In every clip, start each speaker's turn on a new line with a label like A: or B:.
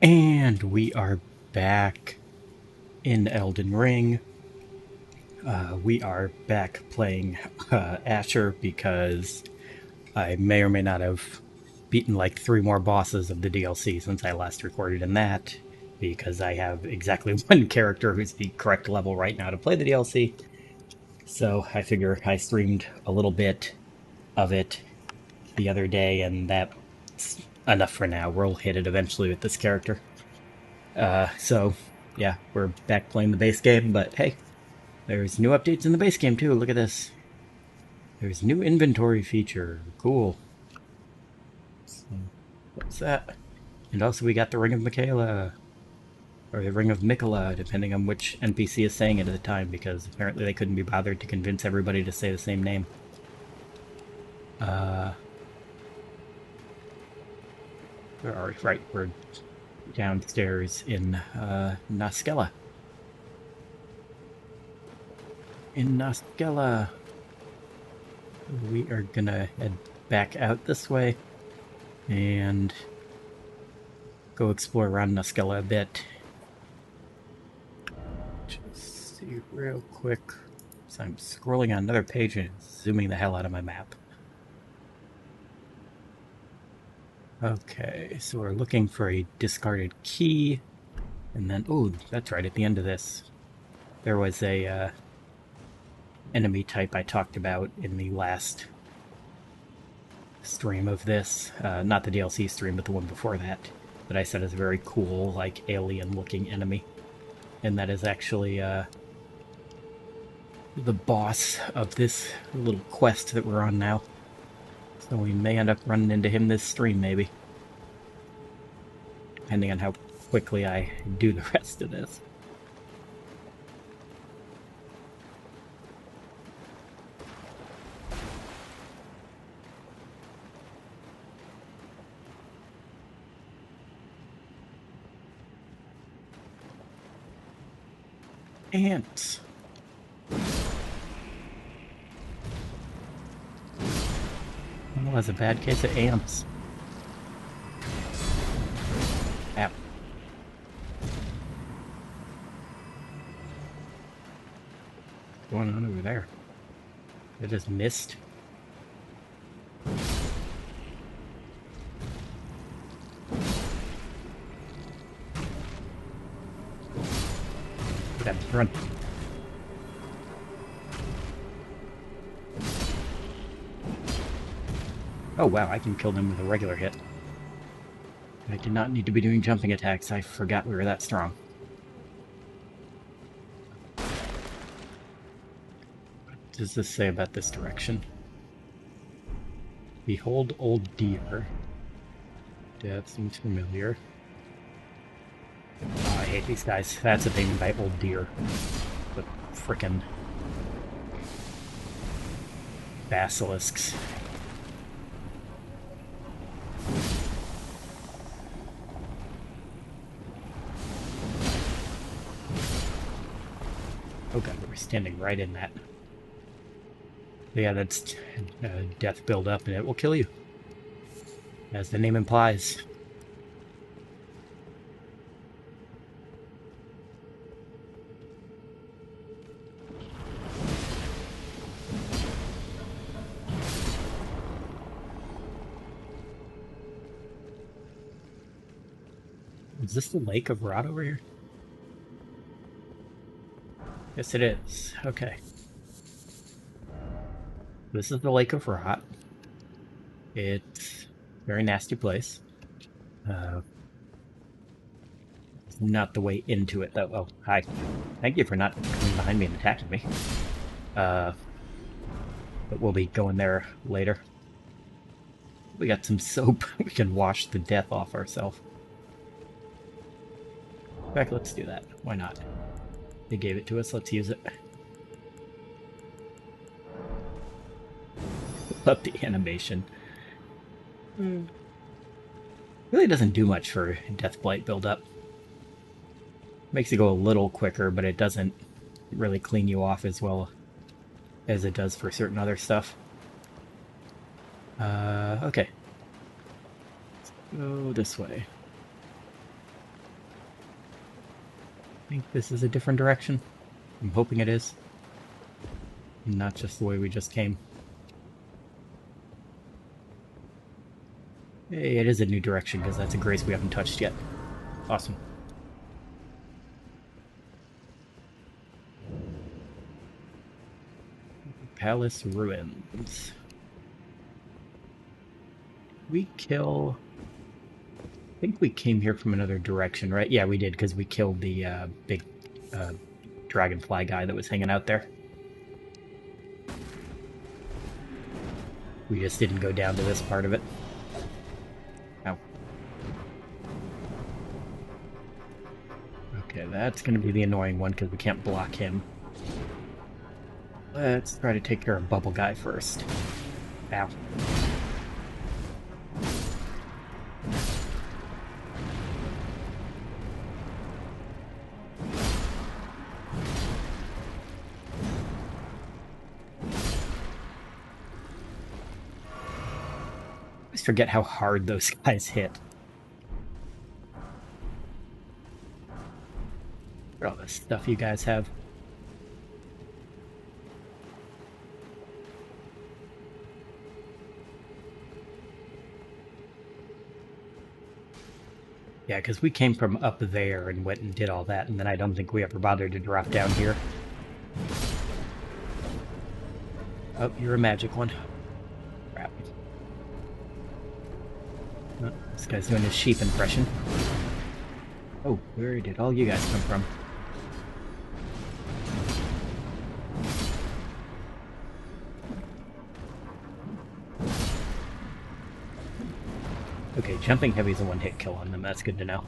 A: And we are back in Elden Ring. We are back playing Asher because I may or may not have beaten like 3 more bosses of the DLC since I last recorded in that, because I have exactly one character who's the correct level right now to play the DLC. So I figure I streamed a little bit of it the other day, and that's enough for now. We'll hit it eventually with this character. So yeah, we're back playing the base game, but hey, there's new updates in the base game too. Look at this. There's new inventory feature. Cool. So, what's that? And also we got the Ring of Michaela, or the Ring of Mikola, depending on which NPC is saying it at the time, because apparently they couldn't be bothered to convince everybody to say the same name. Where are we? Right, we're downstairs in Naskella. In Naskella, we are gonna head back out this way and go explore around Naskella a bit. Just see real quick. So I'm scrolling on another page and zooming the hell out of my map. Okay, so we're looking for a discarded key. And then, oh, that's right, at the end of this, there was a enemy type I talked about in the last stream of this. Not the DLC stream, but the one before that. That I said is a very cool, like, alien-looking enemy. And that is actually the boss of this little quest that we're on now. So we may end up running into him this stream, maybe. Depending on how quickly I do the rest of this. Ants. Well, that's a bad case of ants. Ow. What's going on over there? It just missed. That run. Oh wow, I can kill them with a regular hit. I did not need to be doing jumping attacks. I forgot we were that strong. What does this say about this direction? Behold old deer. That seems familiar. Oh, I hate these guys. That's what they mean by old deer. The frickin' basilisks. Oh god, we're standing right in that. Yeah, that's death build up and it will kill you. As the name implies. Is this the Lake of Rot over here? Yes, it is. Okay. This is the Lake of Rot. It's a very nasty place. It's not the way into it, though. Oh, hi. Thank you for not coming behind me and attacking me. But we'll be going there later. We got some soap. We can wash the death off ourselves. In fact, let's do that. Why not? They gave it to us. Let's use it. Love the animation. Really doesn't do much for Death Blight build-up. Makes it go a little quicker, but it doesn't really clean you off as well as it does for certain other stuff. Okay. Let's go this way. think this is a different direction. I'm hoping it is. Not just the way we just came. Hey, it is a new direction because that's a grace we haven't touched yet. Awesome. Palace ruins. We kill... I think we came here from another direction, right? Yeah, we did, because we killed the big dragonfly guy that was hanging out there. We just didn't go down to this part of it. Ow. Okay, that's going to be the annoying one, because we can't block him. Let's try to take care of Bubble Guy first. Ow. I forget how hard those guys hit. All the stuff you guys have. Yeah, because we came from up there and went and did all that, and then I don't think we ever bothered to drop down here. Oh, you're a magic one. Crap. Oh, this guy's doing his sheep impression. Oh, where did all you guys come from? Okay, jumping heavy's a one-hit kill on them. That's good to know.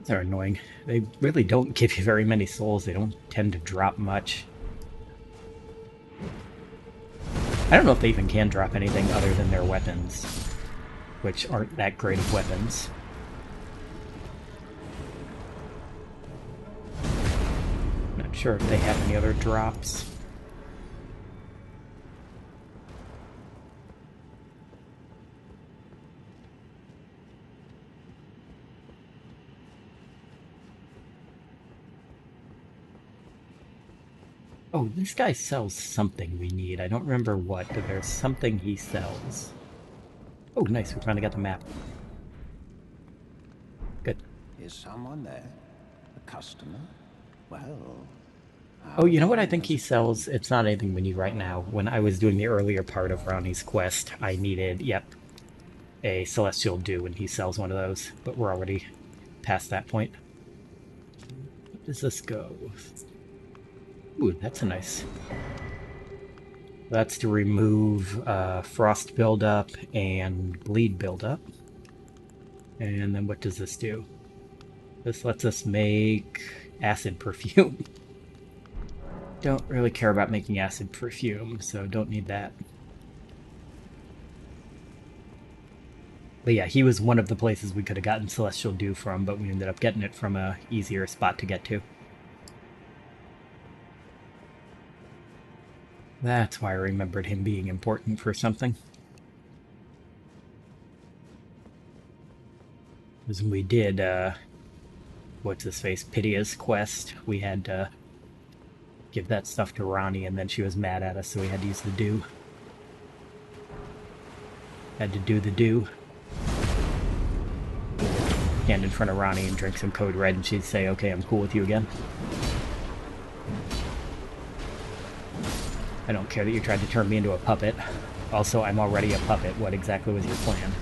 A: They're annoying. They really don't give you very many souls. They don't tend to drop much. I don't know if they even can drop anything other than their weapons, which aren't that great of weapons. Not sure if they have any other drops. Oh, this guy sells something we need. I don't remember what, but there's something he sells. Oh, nice. We finally got the map. Good.
B: Is someone there? A customer? Well...
A: Oh, you know what I think he sells? It's not anything we need right now. When I was doing the earlier part of Ronnie's quest, I needed, yep, a Celestial Dew, and he sells one of those. But we're already past that point. Where does this go? Ooh, that's a nice... That's to remove frost buildup and bleed buildup. And then what does this do? This lets us make acid perfume. Don't really care about making acid perfume, so don't need that. But yeah, he was one of the places we could have gotten Celestial Dew from, but we ended up getting it from a easier spot to get to. That's why I remembered him being important for something. Because when we did, what's-his-face, Pity's quest, we had to give that stuff to Ronnie, and then she was mad at us, so we had to use the dew. Had to do the dew. Stand in front of Ronnie and drink some Code Red, and she'd say, okay, I'm cool with you again. I don't care that you tried to turn me into a puppet. Also, I'm already a puppet. What exactly was your plan?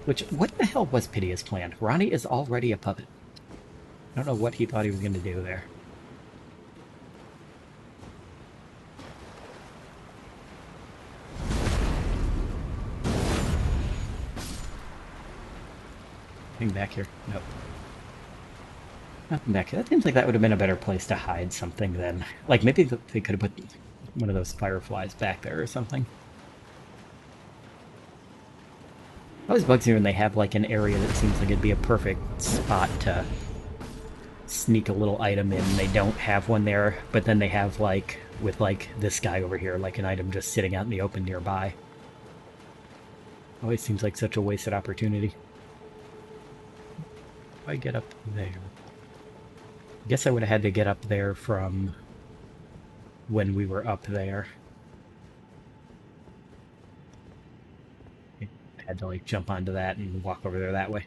A: Which, what the hell was Pity's plan? Ronnie is already a puppet. I don't know what he thought he was going to do there. Anything back here? Nope. Nothing back here. That seems like that would have been a better place to hide something than... Like, maybe they could have put one of those fireflies back there or something. It always bugs me when they have, like, an area that seems like it'd be a perfect spot to sneak a little item in. They don't have one there, but then they have, like, with, like, this guy over here, like an item just sitting out in the open nearby. Always seems like such a wasted opportunity. If I get up there... I guess I would have had to get up there from when we were up there. I had to, like, jump onto that and walk over there that way.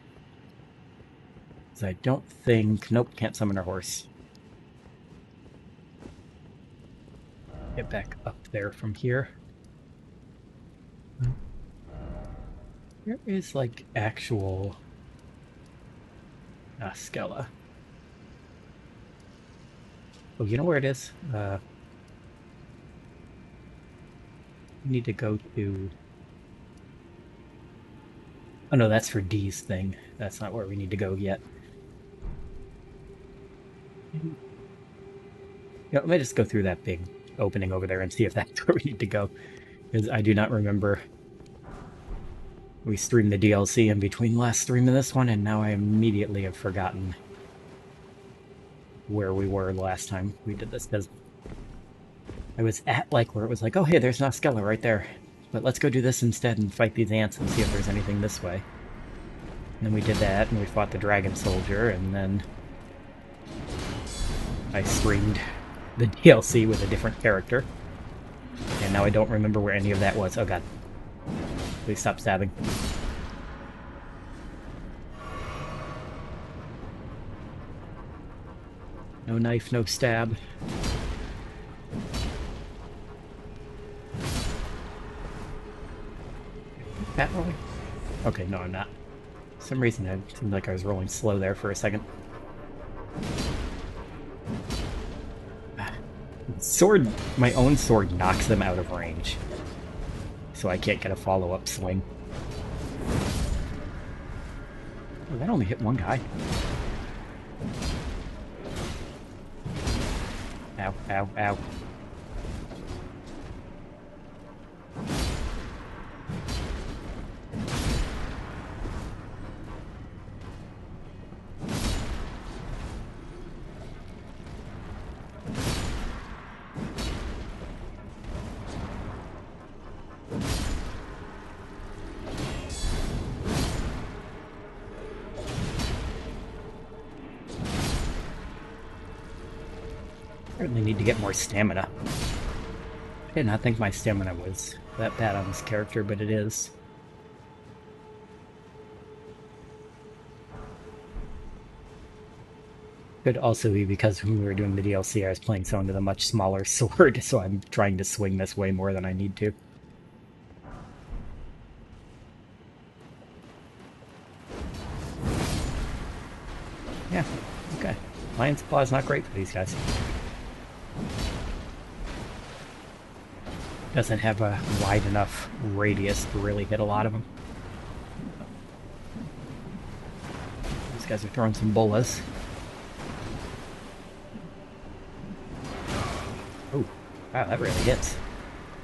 A: So I don't think... Nope, can't summon our horse. Get back up there from here. There is, like, actual... Skella. Oh, you know where it is? We need to go to... Oh no, that's for D's thing. That's not where we need to go yet. Yeah, let me just go through that big opening over there and see if that's where we need to go. Because I do not remember. We streamed the DLC in between last stream and this one, and now I immediately have forgotten where we were last time we did this. Because I was at, like, where it was like, oh hey, there's Noskella right there. But let's go do this instead and fight these ants and see if there's anything this way. And then we did that, and we fought the dragon soldier, and then I streamed the DLC with a different character. And now I don't remember where any of that was. Oh god. Please stop stabbing. No knife, no stab. Fat rolling? Okay, no, I'm not. For some reason it seemed like I was rolling slow there for a second. Sword, my own sword knocks them out of range. So I can't get a follow-up swing. Oh, that only hit one guy. Ow, ow, ow. Certainly need to get more stamina. I did not think my stamina was that bad on this character, but it is. Could also be because when we were doing the DLC, I was playing someone with a much smaller sword, so I'm trying to swing this way more than I need to. Yeah, okay. Lion's Claw is not great for these guys. Doesn't have a wide enough radius to really hit a lot of them. These guys are throwing some bolas. Oh, wow, that really hits.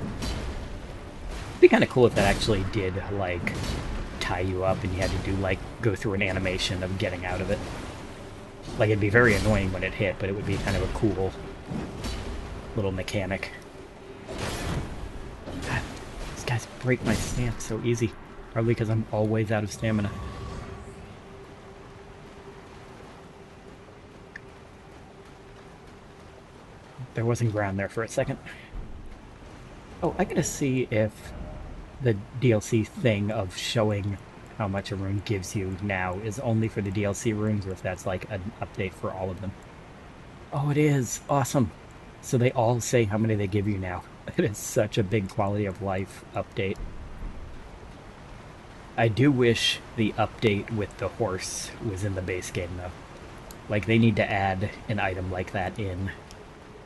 A: It'd be kind of cool if that actually did, like, tie you up and you had to do, like, go through an animation of getting out of it. Like, it'd be very annoying when it hit, but it would be kind of a cool little mechanic. God, these guys break my stance so easy. Probably because I'm always out of stamina. There wasn't ground there for a second. Oh, I gotta see if the DLC thing of showing how much a rune gives you now is only for the DLC runes, or if that's like an update for all of them. Oh, it is! Awesome! So they all say how many they give you now. It is such a big quality of life update. I do wish the update with the horse was in the base game, though. Like, they need to add an item like that in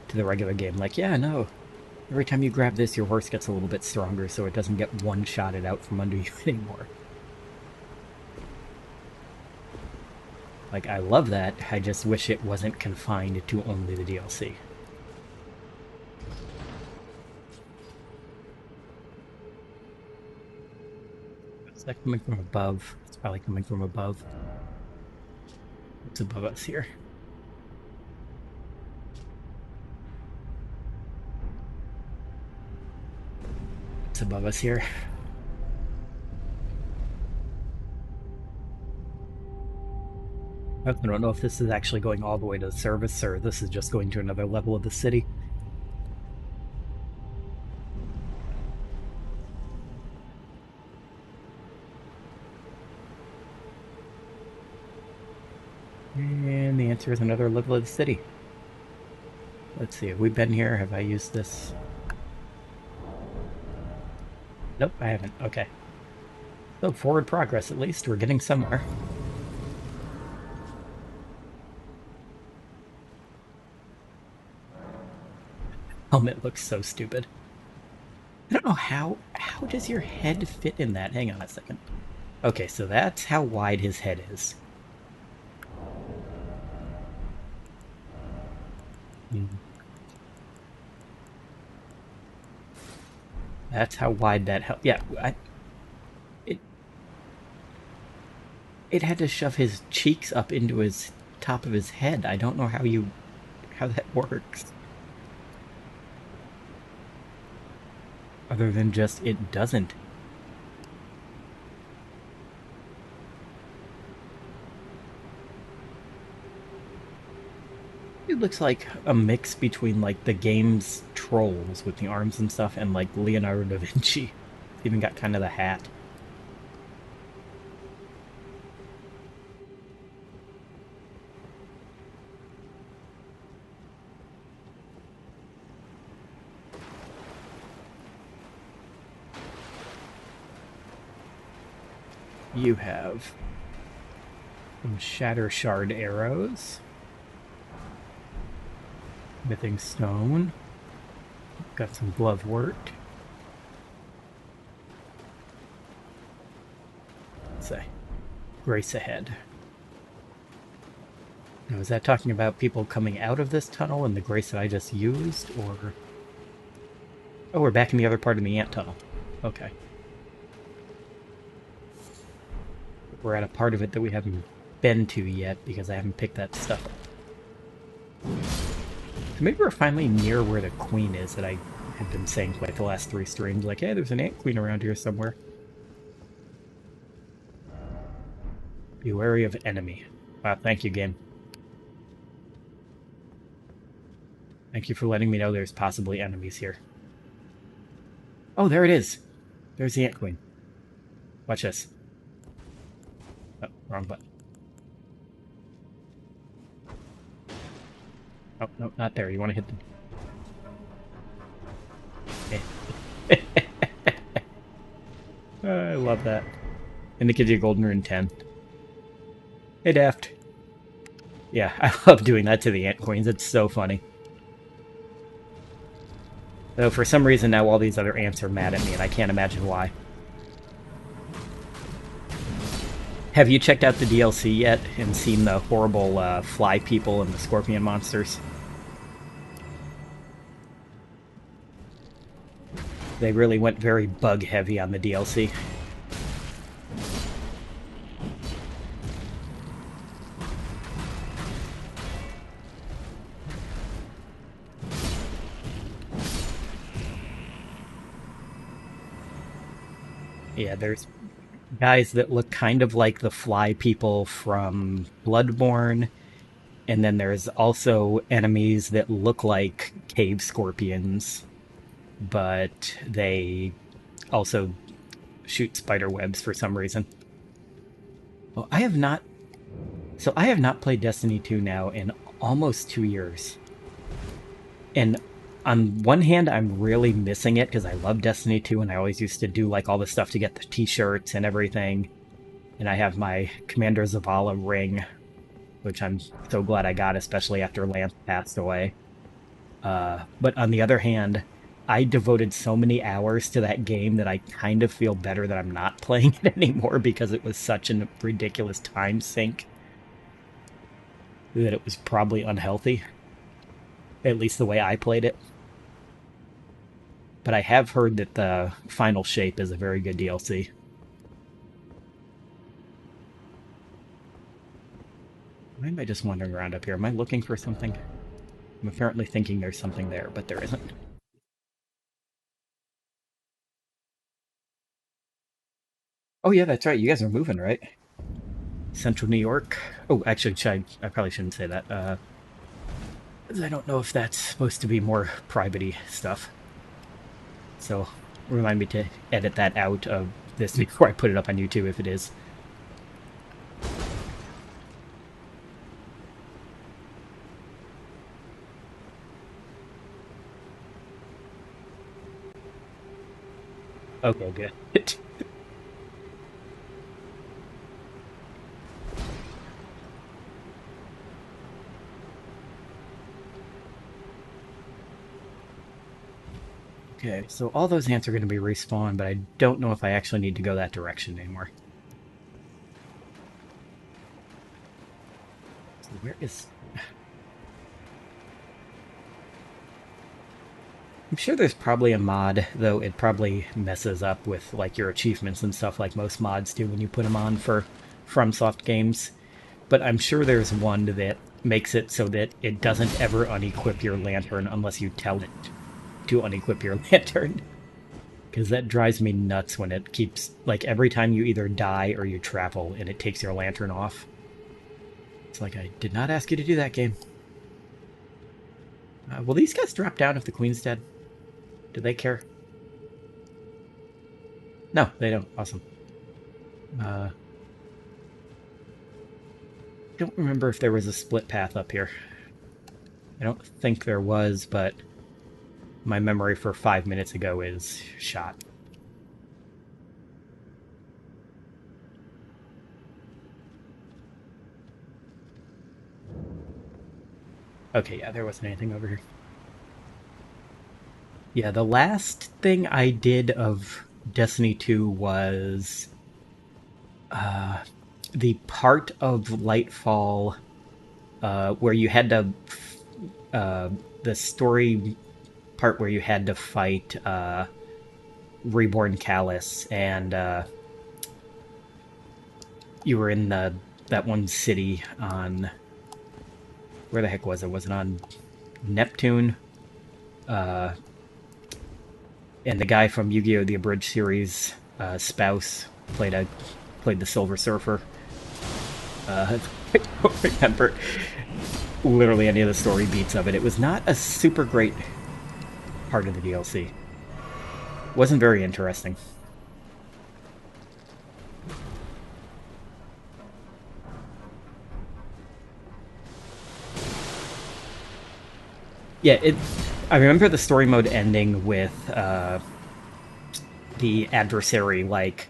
A: to the regular game. Like, yeah, no. Every time you grab this, your horse gets a little bit stronger, so it doesn't get one-shotted out from under you anymore. Like, I love that, I just wish it wasn't confined to only the DLC. Is that coming from above? It's probably coming from above. What's above us here? above us here. I don't know if this is actually going all the way to the service or this is just going to another level of the city. And the answer is another level of the city. Let's see, have we been here? Have I used this? Nope, I haven't. Okay. So, forward progress at least. We're getting somewhere. Helmet looks so stupid. I don't know how does your head fit in that? Hang on a second. Okay, so that's how wide his head is. That's how wide that yeah, it it had to shove his cheeks up into his top of his head. I don't know how that works. Other than just it doesn't. It looks like a mix between like the game's trolls with the arms and stuff and like Leonardo da Vinci. Even got kind of the hat. You have some Shatter Shard arrows. Smithing stone. Got some glove work. Let's say, grace ahead. Now, is that talking about people coming out of this tunnel and the grace that I just used, or... Oh, we're back in the other part of the ant tunnel. Okay. We're at a part of it that we haven't been to yet because I haven't picked that stuff up. So maybe we're finally near where the queen is that I have been saying for like the last 3 streams. Like, hey, there's an ant queen around here somewhere. Be wary of enemy. Wow, thank you, game. Thank you for letting me know there's possibly enemies here. Oh, there it is. There's the ant queen. Watch this. Oh, wrong button. Oh, no, not there. You want to hit the... I love that. And it gives you a golden rune 10. Hey, Daft. Yeah, I love doing that to the ant queens. It's so funny. Though for some reason now all these other ants are mad at me, and I can't imagine why. Have you checked out the DLC yet and seen the horrible fly people and the scorpion monsters? They really went very bug heavy on the DLC. Yeah, there's guys that look kind of like the fly people from Bloodborne, and then there's also enemies that look like cave scorpions, but they also shoot spider webs for some reason. Well, I have not... So I have not played Destiny 2 now in almost 2 years. And on one hand, I'm really missing it because I love Destiny 2 and I always used to do like all the stuff to get the t-shirts and everything. And I have my Commander Zavala ring, which I'm so glad I got, especially after Lance passed away. But on the other hand, I devoted so many hours to that game that I kind of feel better that I'm not playing it anymore because it was such a ridiculous time sink that it was probably unhealthy. At least the way I played it. But I have heard that the final shape is a very good DLC. Why am I just wandering around up here? Am I looking for something? I'm apparently thinking there's something there, but there isn't. Oh yeah, that's right. You guys are moving, right? Central New York. Oh, actually, I probably shouldn't say that. 'Cause I don't know if that's supposed to be more privacy stuff. So remind me to edit that out of this before I put it up on YouTube if it is. Okay, good. Okay, so all those ants are going to be respawned, but I don't know if I actually need to go that direction anymore. So where is... I'm sure there's probably a mod, though it probably messes up with like your achievements and stuff like most mods do when you put them on for FromSoft games. But I'm sure there's one that makes it so that it doesn't ever unequip your lantern unless you tell it to unequip your lantern. Because that drives me nuts when it keeps, like, every time you either die or you travel and it takes your lantern off. It's like, I did not ask you to do that, game. Will these guys drop down if the queen's dead? Do they care? No, they don't. Awesome. Don't remember if there was a split path up here. I don't think there was, but my memory for 5 minutes ago is shot. Okay, yeah, there wasn't anything over here. Yeah, the last thing I did of Destiny 2 was the part of Lightfall where you had to the story part where you had to fight Reborn Callus, and you were in that one city on, where the heck was it? Was it on Neptune? And the guy from Yu-Gi-Oh! The Abridged series, Spouse, played the Silver Surfer. I don't remember literally any of the story beats of it. It was not a super great part of the DLC. Wasn't very interesting. Yeah, I remember the story mode ending with the adversary like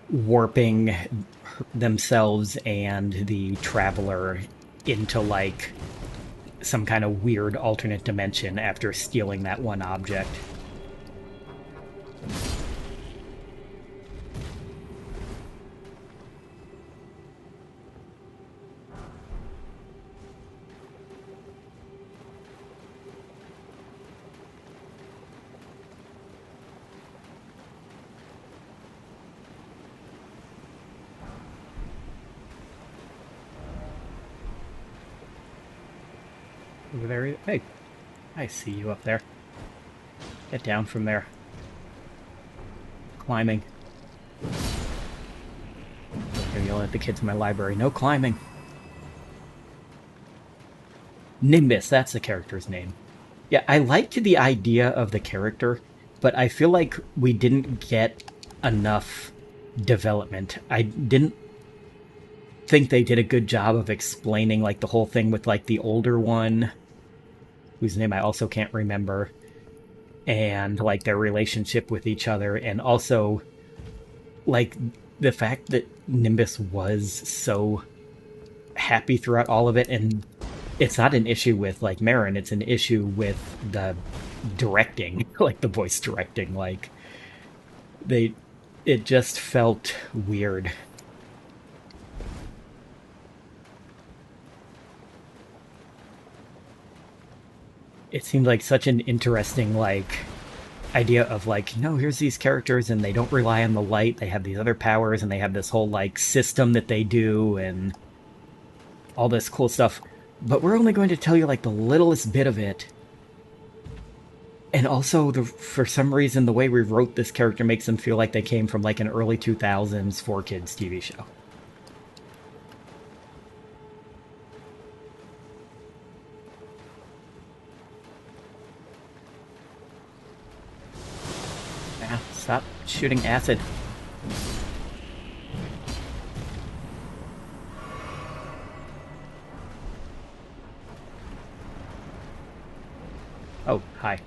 A: warping themselves and the traveler into like some kind of weird alternate dimension after stealing that one object. Over there. Hey, I see you up there. Get down from there. Climbing. I'm yelling at the kids in my library. No climbing. Nimbus, that's the character's name. Yeah, I liked the idea of the character, but I feel like we didn't get enough development. I didn't think they did a good job of explaining like the whole thing with like the older one, whose name I also can't remember, and like their relationship with each other, and also like the fact that Nimbus was so happy throughout all of it. And it's not an issue with like Marin, it's an issue with the directing, like the voice directing. Like they it just felt weird. It seemed like such an interesting like idea of like, no, here's these characters and they don't rely on the light, they have these other powers and they have this whole like system that they do and all this cool stuff, but we're only going to tell you like the littlest bit of it. And also, for some reason, the way we wrote this character makes them feel like they came from like an early 2000s 4 kids TV show. Ah, stop shooting acid. Oh, hi.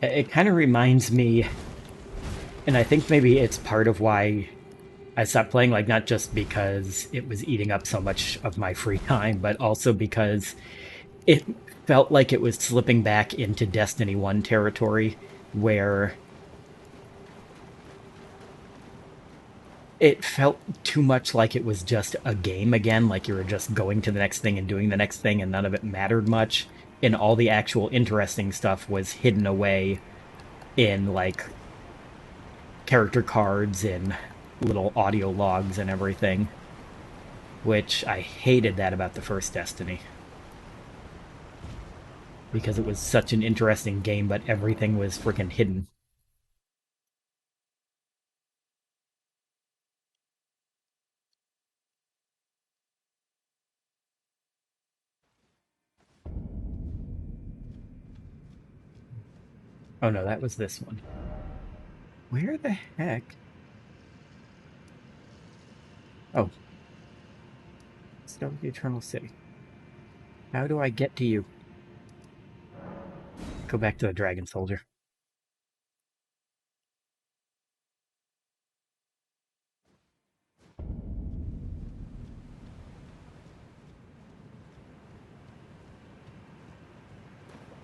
A: It kind of reminds me, and I think maybe it's part of why I stopped playing, like, not just because it was eating up so much of my free time, but also because it felt like it was slipping back into Destiny 1 territory where it felt too much like it was just a game again, like you were just going to the next thing and doing the next thing, and none of it mattered much. And all the actual interesting stuff was hidden away in like character cards and little audio logs and everything, which I hated that about the first Destiny because it was such an interesting game, but everything was freaking hidden. Oh no, that was this one. Where the heck? Oh, Stone the Eternal City. How do I get to you? Go back to the Dragon Soldier.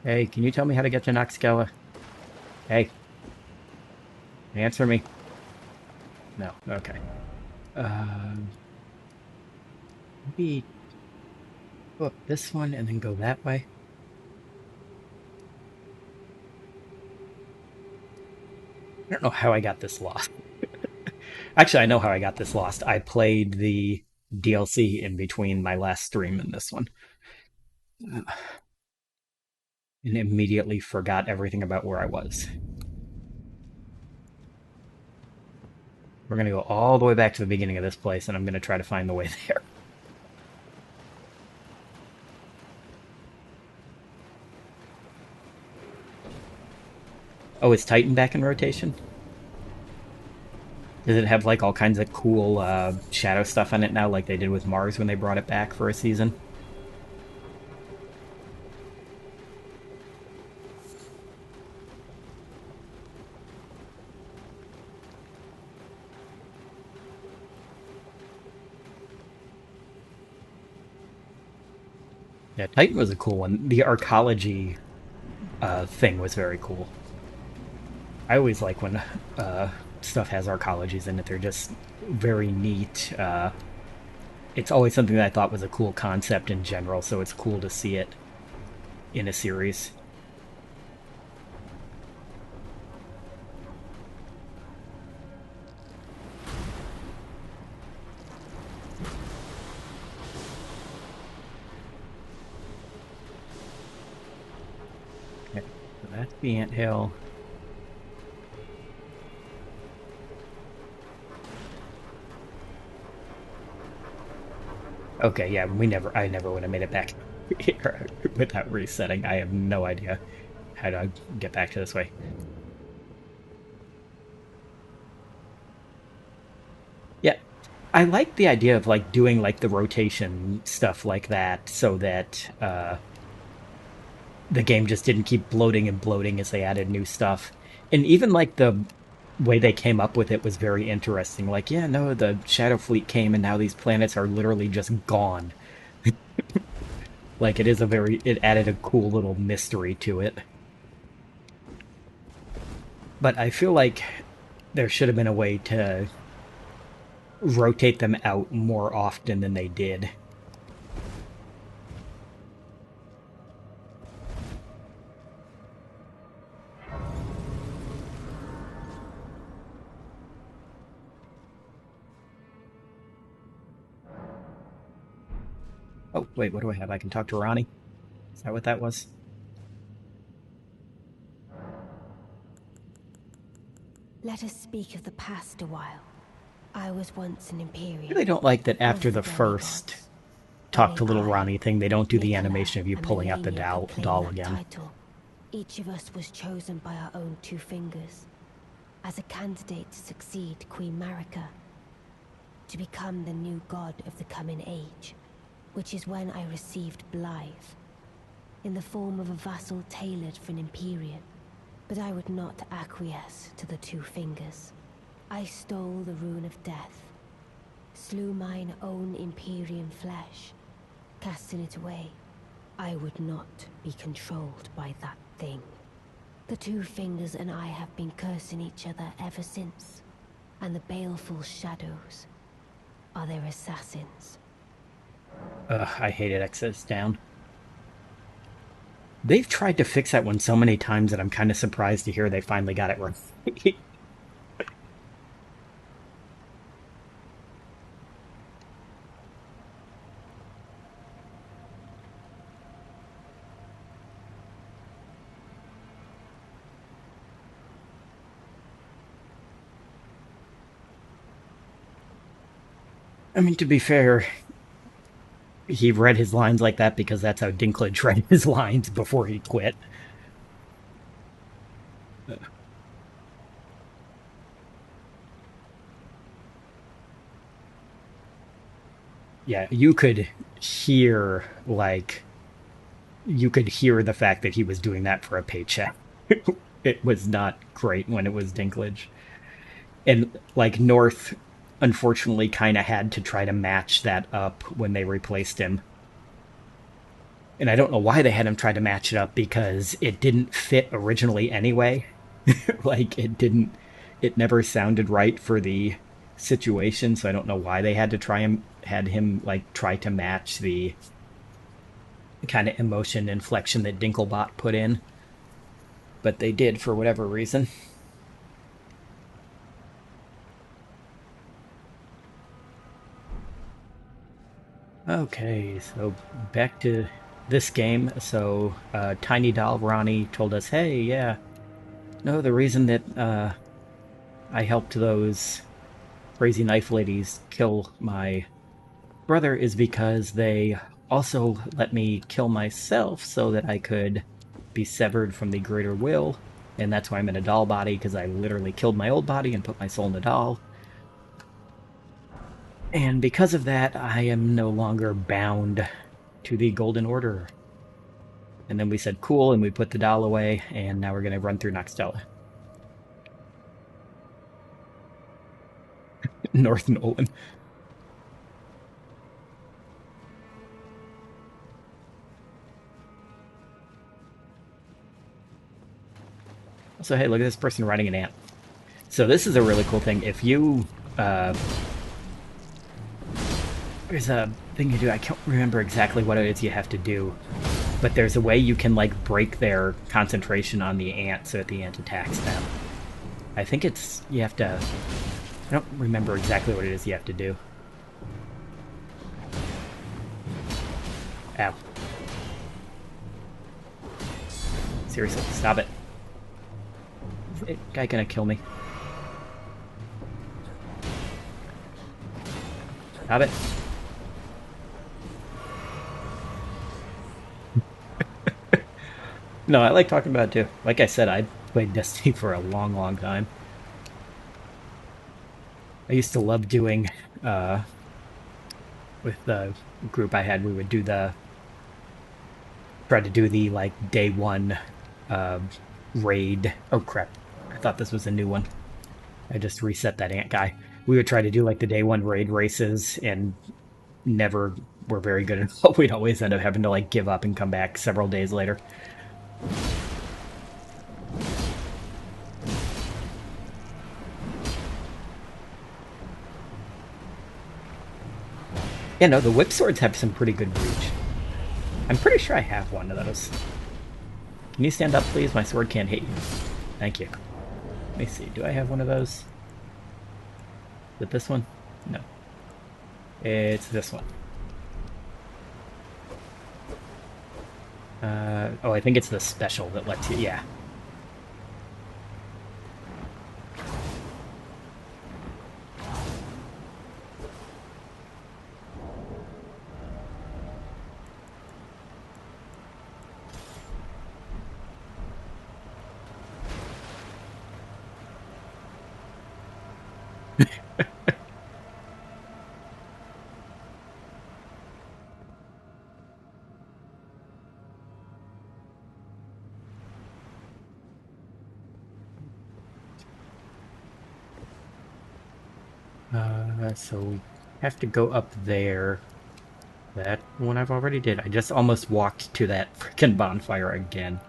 A: Hey, can you tell me how to get to Noxgella? Hey, answer me. No, okay. Um, Maybe go up this one and then go that way. I don't know how I got this lost. Actually, I know how I got this lost. I played the DLC in between my last stream and this one, and immediately forgot everything about where I was. We're gonna go all the way back to the beginning of this place, and I'm gonna try to find the way there. Oh, is Titan back in rotation? Does it have like all kinds of cool shadow stuff on it now, like they did with Mars when they brought it back for a season? Yeah, Titan was a cool one. The arcology thing was very cool. I always like when stuff has arcologies in it. They're just very neat. It's always something that I thought was a cool concept in general, so it's cool to see it in a series. Okay, so that's the anthill. Okay, yeah, I never would have made it back here without resetting. I have no idea how to get back to this way. Yeah, I like the idea of like doing like the rotation stuff like that, so that the game just didn't keep bloating and bloating as they added new stuff. And even like the way they came up with it was very interesting. Like, yeah, no, the Shadow Fleet came and now these planets are literally just gone. Like it added a cool little mystery to it. But I feel like There should have been a way to rotate them out more often than they did. Oh, wait, what do I have? I can talk to Ronnie? Is that what that was?
C: Let us speak of the past a while. I was once an
A: I
C: Imperial.
A: really don't like that after
C: Of
A: the first
C: demigods.
A: talk to
C: Only
A: little
C: I,
A: Ronnie thing, they don't do the
C: Nicola,
A: animation of you
C: and
A: pulling out the
C: Melania could claim
A: doll
C: that
A: again.
C: title. Each of us was chosen by our own two fingers. As a candidate to succeed Queen Marika. To become the new god of the coming age. Which is when I received Blythe. In the form of a vassal tailored for an Imperial. But I would not acquiesce to the two fingers. I stole the rune of death. Slew mine own Imperium flesh. Casting it away. I would not be controlled by that thing. The two fingers and I have been cursing each other ever since. And the baleful shadows are their assassins.
A: I hated Access Down. They've tried to fix that one so many times that I'm kind of surprised to hear they finally got it right. I mean, to be fair, he read his lines like that because that's how Dinklage read his lines before he quit. Yeah, you could hear, like, you could hear the fact that he was doing that for a paycheck. It was not great when it was Dinklage. And, like, North, unfortunately, kind of had to try to match that up when they replaced him. And I don't know why they had him try to match it up because it didn't fit originally anyway. Like, it never sounded right for the situation, so I don't know why they had to had him like try to match the kind of emotion inflection that Dinklebot put in, but they did for whatever reason. Okay, so back to this game. So Tiny Doll Ronnie told us, hey, yeah, no, the reason that I helped those crazy knife ladies kill my brother is because they also let me kill myself so that I could be severed from the greater will. And that's why I'm in a doll body, because I literally killed my old body and put my soul in a doll. And because of that, I am no longer bound to the Golden Order. And then we said, cool, and we put the doll away, and now we're going to run through Noxtella. North Nolan. So, hey, look at this person riding an ant. So this is a really cool thing. If you... there's a thing you do, I can't remember exactly what it is you have to do, but there's a way you can, like, break their concentration on the ant so that the ant attacks them. I think it's... you have to... I don't remember exactly what it is you have to do. Ow. Seriously, stop it. Is that guy gonna kill me? Stop it. No, I like talking about it too. Like I said, I played Destiny for a long, long time. I used to love doing, with the group I had, we would do try to do the, like, day one uh, raid. Oh, crap. I thought this was a new one. I just reset that ant guy. We would try to do, like, the day one raid races and never were very good at all. We'd always end up having to, like, give up and come back several days later. Yeah, no, the whip swords have some pretty good reach. I'm pretty sure I have one of those. Can you stand up, please? My sword can't hit you. Thank you. Let me see. Do I have one of those? Is it this one? No. It's this one. Oh, I think it's the special that lets you... Yeah. So we have to go up there. That one I've already did. I just almost walked to that freaking bonfire again.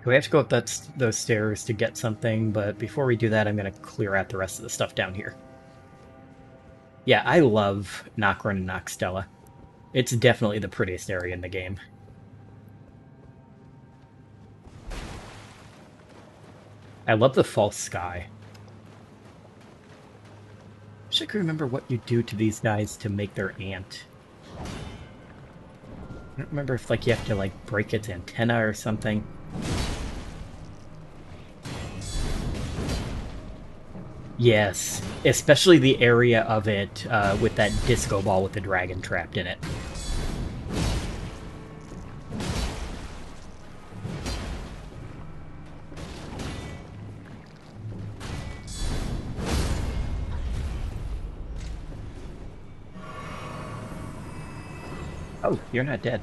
A: We have to go up those stairs to get something, but before we do that, I'm going to clear out the rest of the stuff down here. Yeah, I love Nocturne and Noxtella. It's definitely the prettiest area in the game. I love the false sky. Wish I could remember what you do to these guys to make their ant. I don't remember if like you have to like break its antenna or something. Yes, especially the area of it with that disco ball with the dragon trapped in it. Oh, you're not dead.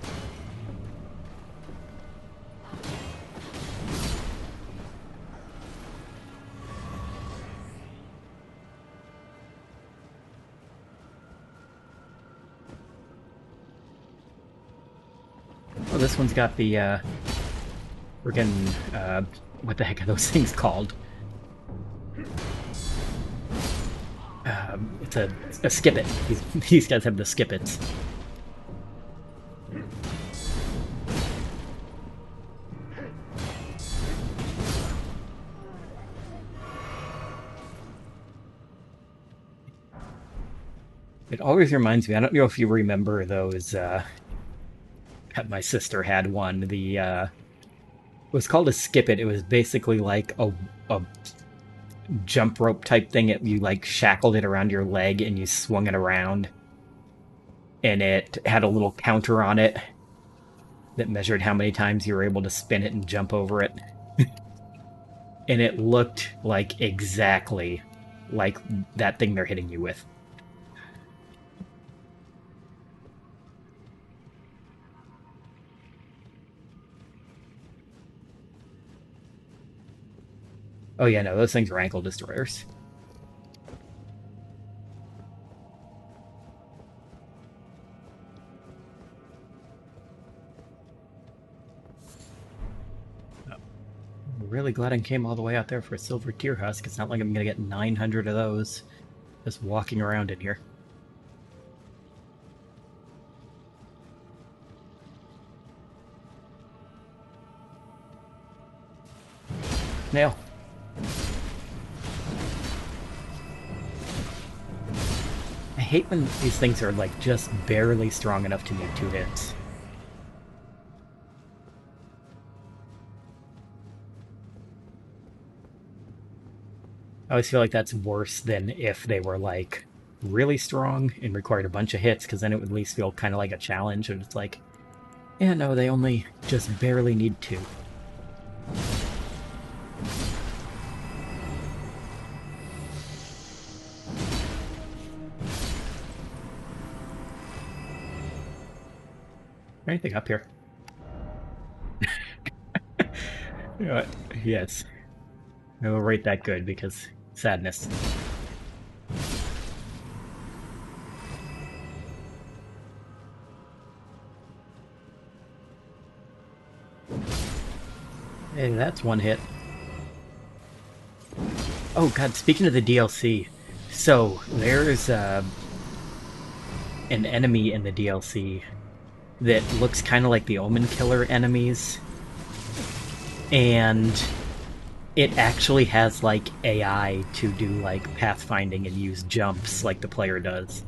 A: Oh, this one's got the, friggin', what the heck are those things called? It's a skippet. These guys have the skippets. It always reminds me, I don't know if you remember those, my sister had one, it was called a skippet. It was basically like a jump rope type thing. You like shackled it around your leg and you swung it around. And it had a little counter on it that measured how many times you were able to spin it and jump over it. And it looked like exactly like that thing they're hitting you with. Oh yeah, no, those things are ankle destroyers. I'm really glad I came all the way out there for a silver tear husk. It's not like I'm gonna get 900 of those just walking around in here. Nail. I hate when these things are like just barely strong enough to need 2 hits. I always feel like that's worse than if they were like really strong and required a bunch of hits, because then it would at least feel kind of like a challenge, and it's like, yeah, no, they only just barely need 2. Anything up here? You know what? Yes. I will rate that good because sadness. Hey, that's one hit. Oh god, speaking of the DLC, So there's an enemy in the DLC that looks kind of like the Omen Killer enemies, and it actually has like AI to do like pathfinding and use jumps like the player does.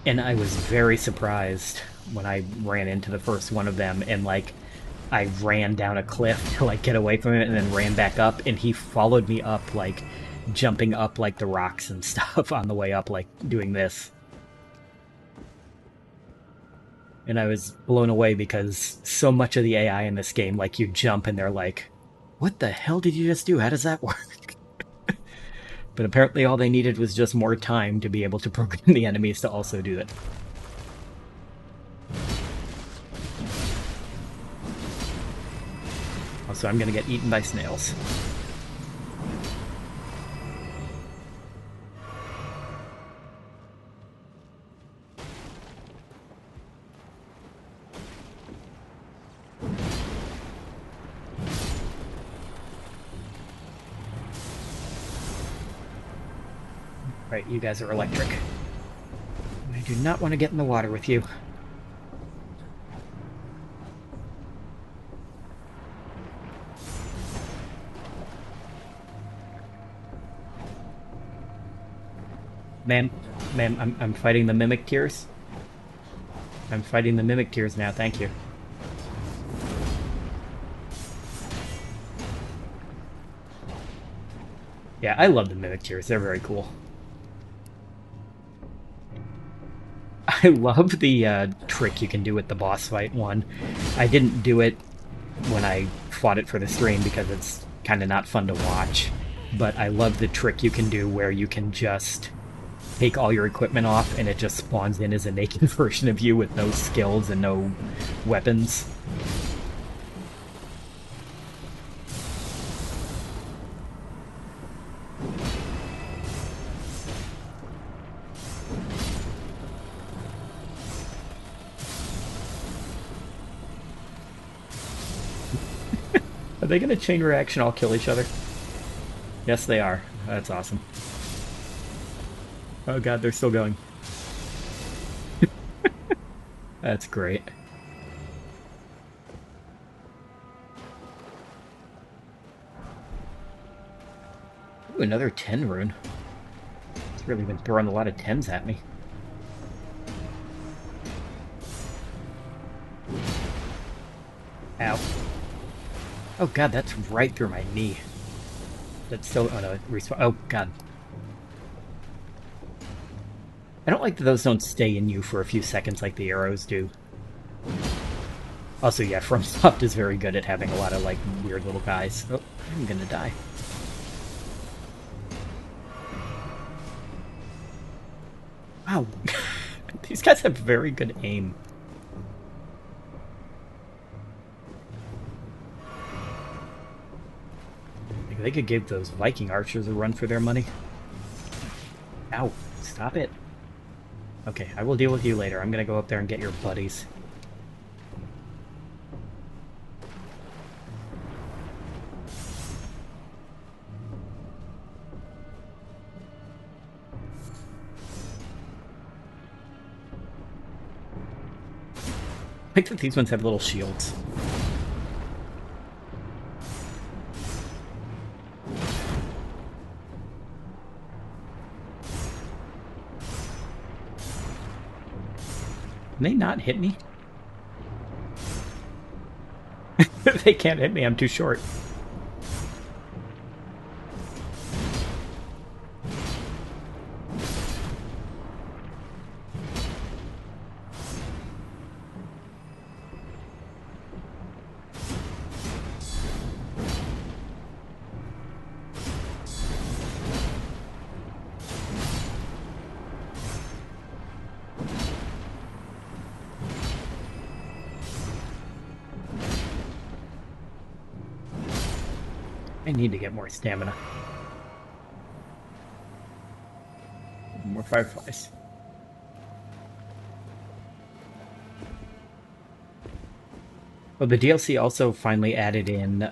A: And I was very surprised when I ran into the first one of them, and like I ran down a cliff to like get away from it and then ran back up, and he followed me up, like jumping up like the rocks and stuff on the way up, like doing this. And I was blown away because so much of the AI in this game, like you jump and they're like, what the hell did you just do? How does that work? But apparently all they needed was just more time to be able to program the enemies to also do that. Also, I'm gonna get eaten by snails. Right, you guys are electric. I do not want to get in the water with you. Ma'am, I'm fighting the mimic tears. I'm fighting the mimic tears now, thank you. Yeah, I love the mimic tears, they're very cool. I love the trick you can do with the boss fight one. I didn't do it when I fought it for the stream because it's kind of not fun to watch, but I love the trick you can do where you can just take all your equipment off and it just spawns in as a naked version of you with no skills and no weapons. Are they gonna chain reaction all kill each other? Yes, they are. That's awesome. Oh god, they're still going. That's great. Ooh, another 10 rune. It's really been throwing a lot of 10s at me. Ow. Oh god, that's right through my knee. That's still... oh no, it respawn. Oh god. I don't like that those don't stay in you for a few seconds like the arrows do. Also, yeah, FromSoft is very good at having a lot of, like, weird little guys. Oh, I'm gonna die. Wow. These guys have very good aim. They could give those Viking archers a run for their money. Ow. Stop it. Okay, I will deal with you later. I'm gonna go up there and get your buddies. I think that these ones have little shields. Can they not hit me? They can't hit me, I'm too short. I need to get more stamina. More fireflies. Well, the DLC also finally added in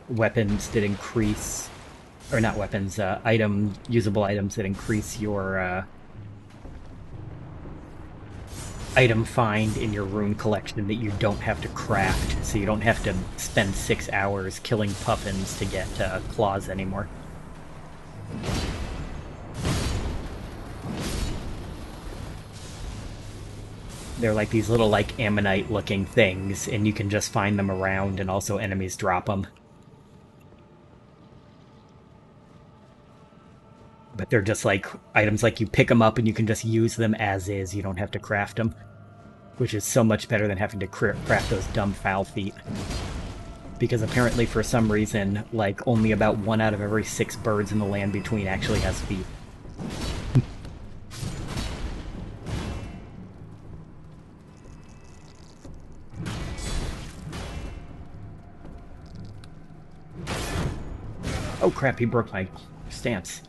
A: weapons that increase or not weapons, usable items that increase your item find in your rune collection that you don't have to craft, so you don't have to spend 6 hours killing puffins to get claws anymore. They're like these little, like, ammonite-looking things, and you can just find them around, and also enemies drop them. But they're just like items, like you pick them up and you can just use them as is, you don't have to craft them. Which is so much better than having to craft those dumb foul feet. Because apparently for some reason, like, only about 1 out of every 6 birds in the land between actually has feet. Oh crap, he broke my stance.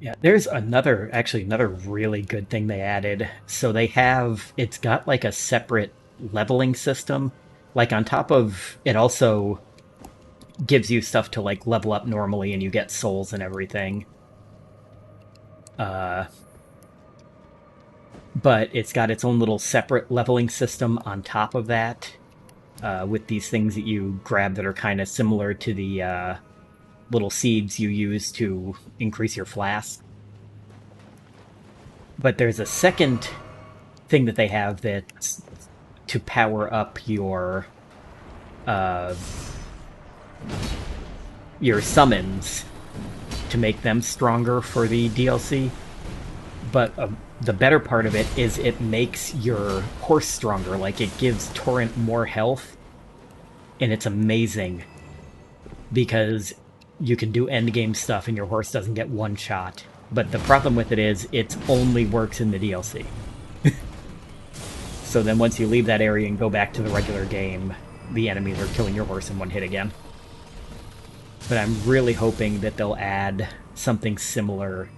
A: Yeah, there's another really good thing they added. So it's got like a separate leveling system. Like on top of, it also gives you stuff to like level up normally and you get souls and everything. But it's got its own little separate leveling system on top of that, with these things that you grab that are kind of similar to the little seeds you use to increase your flask. But there's a second thing that they have that's to power up your summons to make them stronger for the DLC. But the better part of it is it makes your horse stronger. Like, it gives Torrent more health, and it's amazing because you can do endgame stuff and your horse doesn't get one shot. But the problem with it is it only works in the DLC. So then once you leave that area and go back to the regular game, the enemies are killing your horse in one hit again. But I'm really hoping that they'll add something similar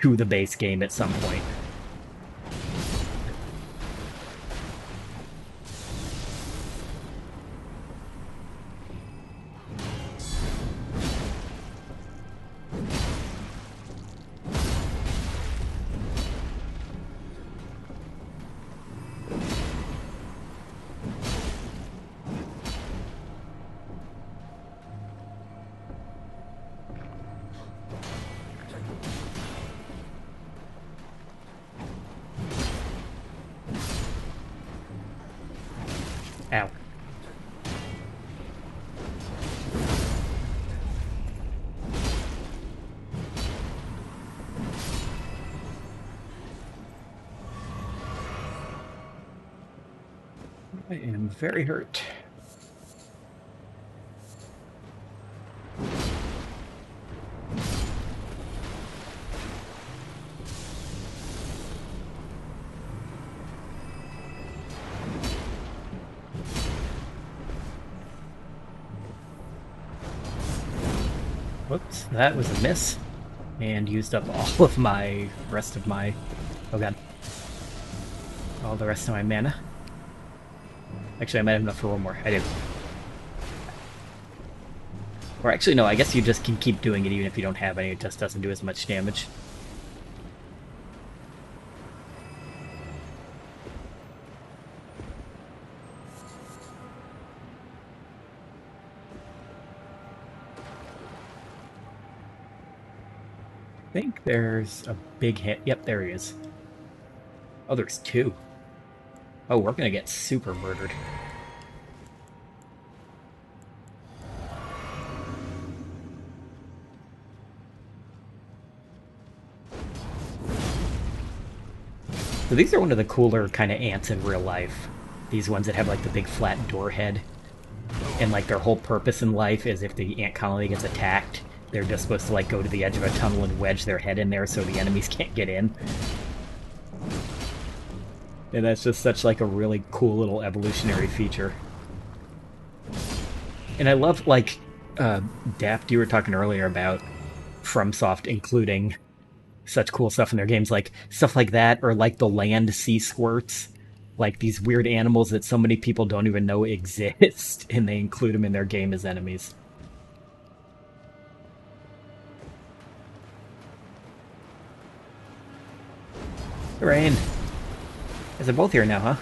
A: to the base game at some point. Ow. I am very hurt. Whoops, that was a miss. And used up all of my rest of my... oh god. All the rest of my mana. Actually, I might have enough for one more. I do. Or actually, no, I guess you just can keep doing it even if you don't have any. It just doesn't do as much damage. I think there's a big hit. Yep, there he is. Oh, there's 2. Oh, we're gonna get super murdered. So these are one of the cooler kind of ants in real life. These ones that have like the big flat door head. And like their whole purpose in life is if the ant colony gets attacked, they're just supposed to like go to the edge of a tunnel and wedge their head in there so the enemies can't get in. And that's just such like a really cool little evolutionary feature. And I love like Daft, you were talking earlier about FromSoft including such cool stuff in their games, like stuff like that, or like the land sea squirts, like these weird animals that so many people don't even know exist, and they include them in their game as enemies. Rain. Is they're both here now, huh?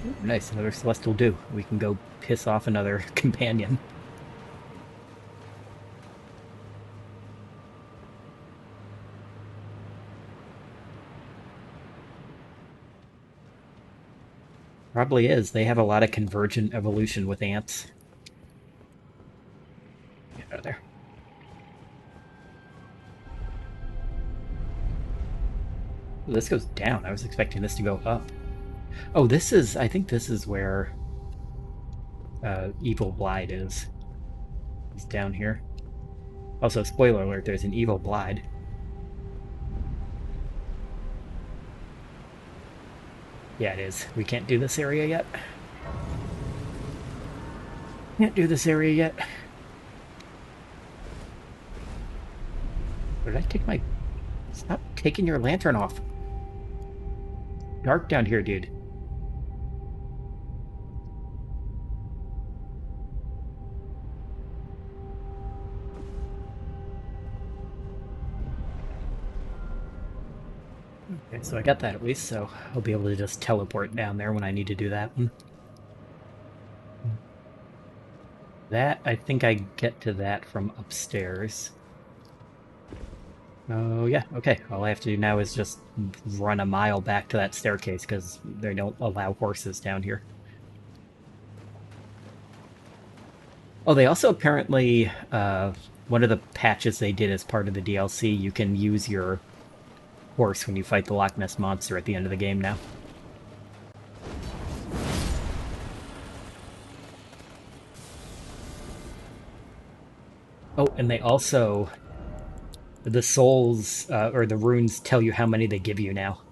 A: Ooh, nice, another celestial dew. We can go piss off another companion. Probably is. They have a lot of convergent evolution with ants. Get out of there. Ooh, this goes down. I was expecting this to go up. Oh, this is. I think this is where Evil Blide is. It's down here. Also, spoiler alert, there's an Evil Blide. Yeah, it is. We can't do this area yet. Can't do this area yet. Where did I take my... Stop taking your lantern off. Dark down here, dude. Okay, so I got that at least, so I'll be able to just teleport down there when I need to do that one. That, I think I get to that from upstairs. Oh, yeah, okay. All I have to do now is just run a mile back to that staircase, because they don't allow horses down here. Oh, they also apparently, one of the patches they did as part of the DLC, you can use your horse when you fight the Loch Ness Monster at the end of the game now. Oh, and they also... The souls, or the runes, tell you how many they give you now.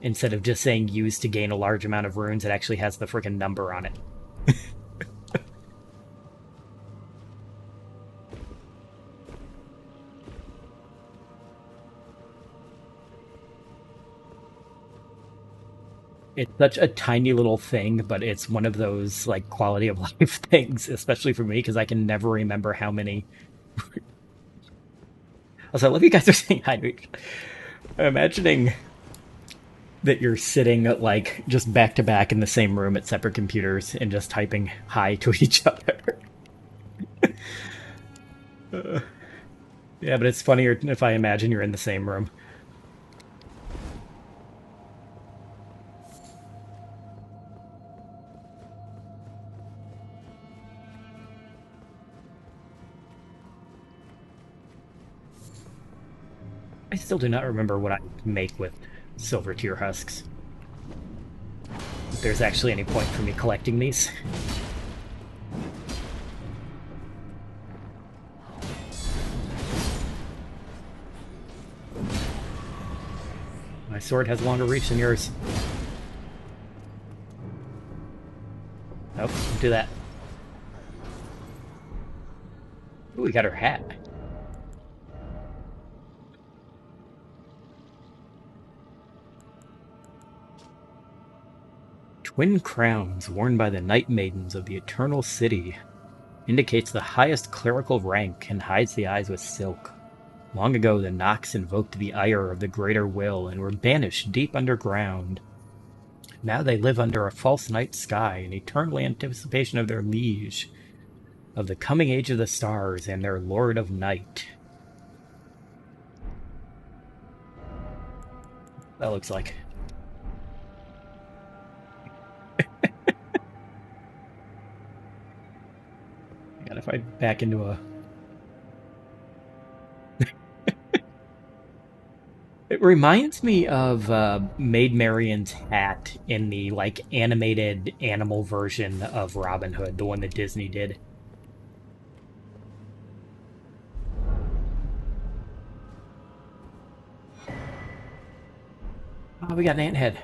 A: Instead of just saying use to gain a large amount of runes, it actually has the freaking number on it. It's such a tiny little thing, but it's one of those like quality of life things, especially for me, because I can never remember how many. Also, I love you guys are saying hi to each. I'm imagining that you're sitting like just back to back in the same room at separate computers and just typing hi to each other. Yeah, but it's funnier if I imagine you're in the same room. I still do not remember what I make with silver tear husks. If there's actually any point for me collecting these. My sword has longer reach than yours. Nope, don't do that. Ooh, we got her hat. Twin crowns worn by the Night Maidens of the Eternal City indicates the highest clerical rank and hides the eyes with silk. Long ago, the Nox invoked the ire of the Greater Will and were banished deep underground. Now they live under a false night sky in eternal anticipation of their liege, of the coming age of the stars and their Lord of Night. That looks like. God, if I back into a... It reminds me of Maid Marian's hat in the like animated animal version of Robin Hood, the one that Disney did. Oh, we got an ant head.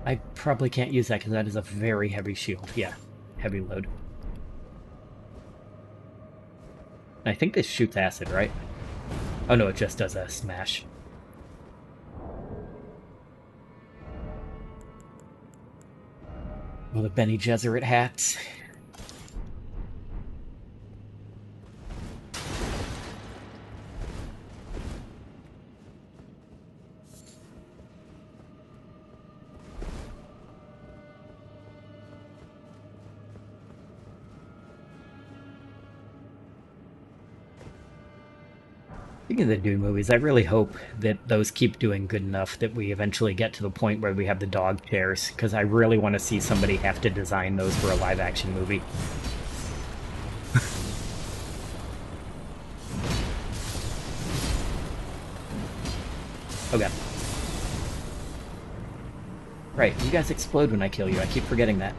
A: I probably can't use that because that is a very heavy shield. Yeah, heavy load. I think this shoots acid, right? Oh no, it just does a smash. Well, the Bene Gesserit hats. Speaking of the Dune movies, I really hope that those keep doing good enough that we eventually get to the point where we have the dog chairs, because I really want to see somebody have to design those for a live-action movie. Okay. Right, you guys explode when I kill you. I keep forgetting that.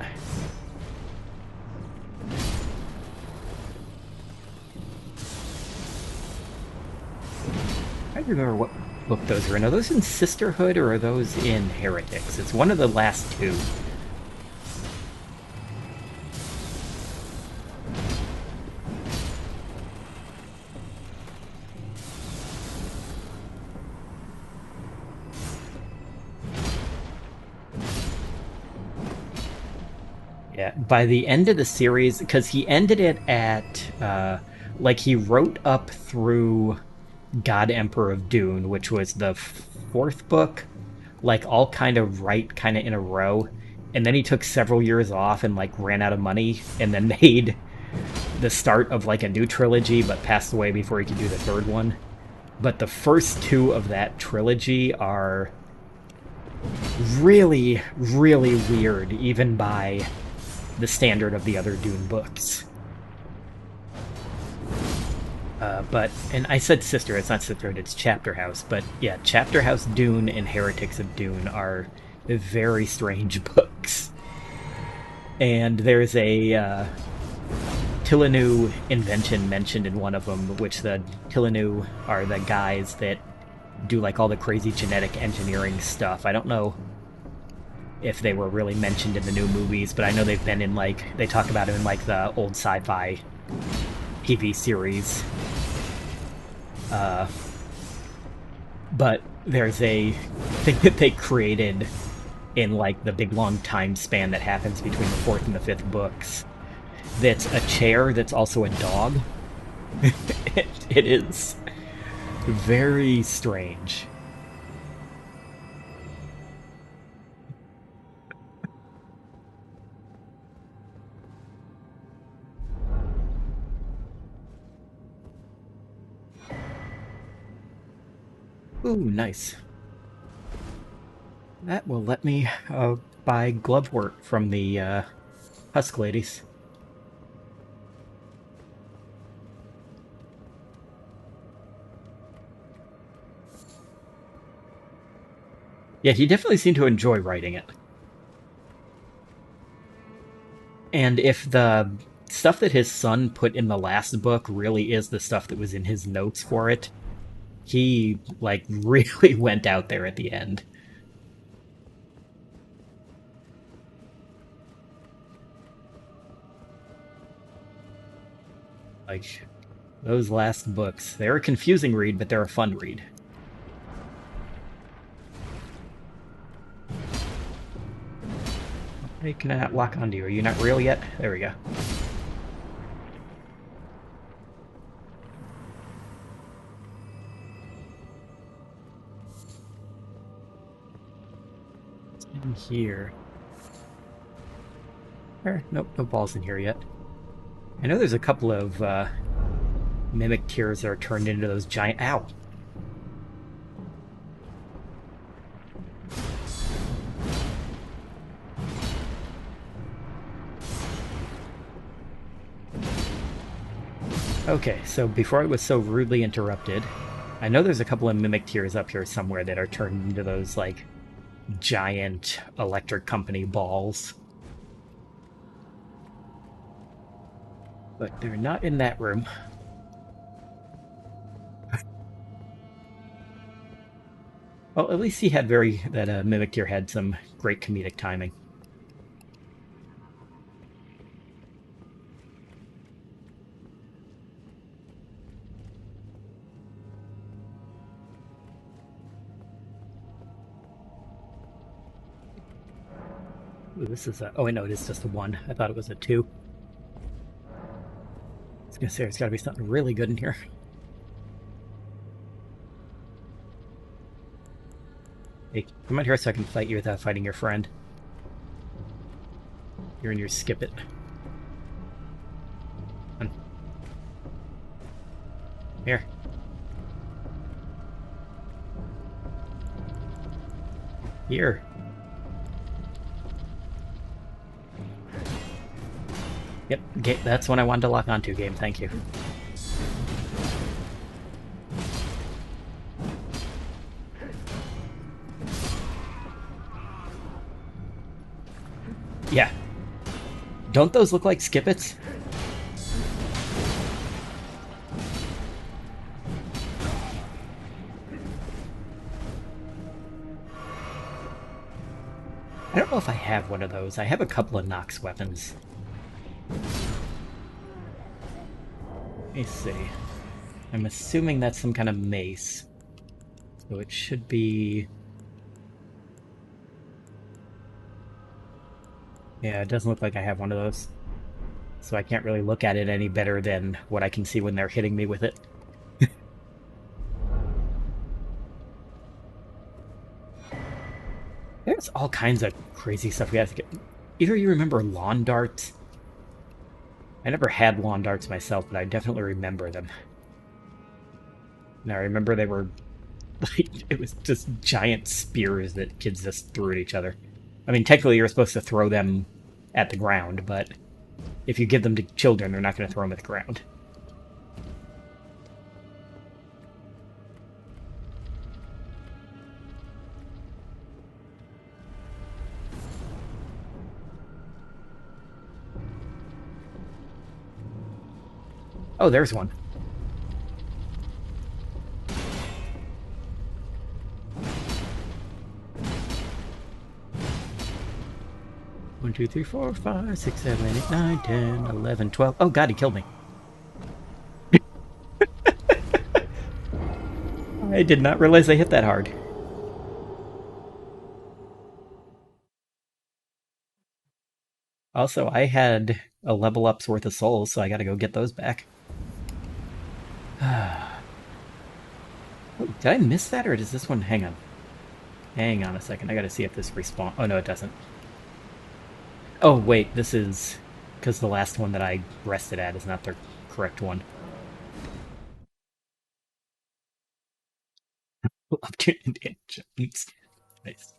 A: I don't remember what book those are in. Are those in Sisterhood or are those in Heretics? It's one of the last two. Yeah, by the end of the series, because he ended it at, like, he wrote up through God Emperor of Dune, which was the fourth book, like, all kind of right, kind of in a row. And then he took several years off and, like, ran out of money and then made the start of, like, a new trilogy, but passed away before he could do the third one. But the first two of that trilogy are really, really weird, even by the standard of the other Dune books. And I said sister, it's not Sisterhood, it's Chapter House. But yeah, Chapter House Dune and Heretics of Dune are very strange books. And there's a Tilanu invention mentioned in one of them, which the Tilanu are the guys that do like all the crazy genetic engineering stuff. I don't know if they were really mentioned in the new movies, but I know they've been in like, they talk about them in like the old sci-fi TV series. But there's a thing that they created in like the big long time span that happens between the fourth and the fifth books that's a chair that's also a dog. It is very strange. Ooh, nice. That will let me buy glovewort from the husk ladies. Yeah, he definitely seemed to enjoy writing it. And if the stuff that his son put in the last book really is the stuff that was in his notes for it, he, like, really went out there at the end. Like, those last books, they're a confusing read, but they're a fun read. Hey, can I not lock onto you? Are you not real yet? There we go. What's in here? Nope, no balls in here yet. I know there's a couple of mimic tears that are turned into those giant... Ow! Okay, so before I was so rudely interrupted, I know there's a couple of mimic tears up here somewhere that are turned into those, like, giant electric company balls. But they're not in that room. Well, at least he had that mimic tear had some great comedic timing. Ooh, this is a... Oh, wait, no, it is just a 1. I thought it was a 2. I was gonna say, there's gotta be something really good in here. Hey, come out here so I can fight you without fighting your friend. You're in your skip it. Come on. Here. Here. Yep, that's one I wanted to lock onto, game, thank you. Yeah. Don't those look like skippets? I don't know if I have one of those. I have a couple of Nox weapons. Let me see. I'm assuming that's some kind of mace. So it should be... Yeah, it doesn't look like I have one of those. So I can't really look at it any better than what I can see when they're hitting me with it. There's all kinds of crazy stuff we have to get. Either you remember lawn darts? I never had lawn darts myself, but I definitely remember them. And I remember they were like, it was just giant spears that kids just threw at each other. I mean, technically you're supposed to throw them at the ground, but if you give them to children, they're not going to throw them at the ground. Oh, there's one. One, 2, 3, 4, 5, 6, 7, 8, 9, 10, 11, 12. Oh god, he killed me. I did not realize I hit that hard. Also, I had a level up's worth of souls, so I gotta go get those back. Oh, did I miss that, or does this one... Hang on. Hang on a second, I gotta see if this respawn... Oh, no, it doesn't. Oh, wait, this is... Because the last one that I rested at is not the correct one. Up to engines. Nice.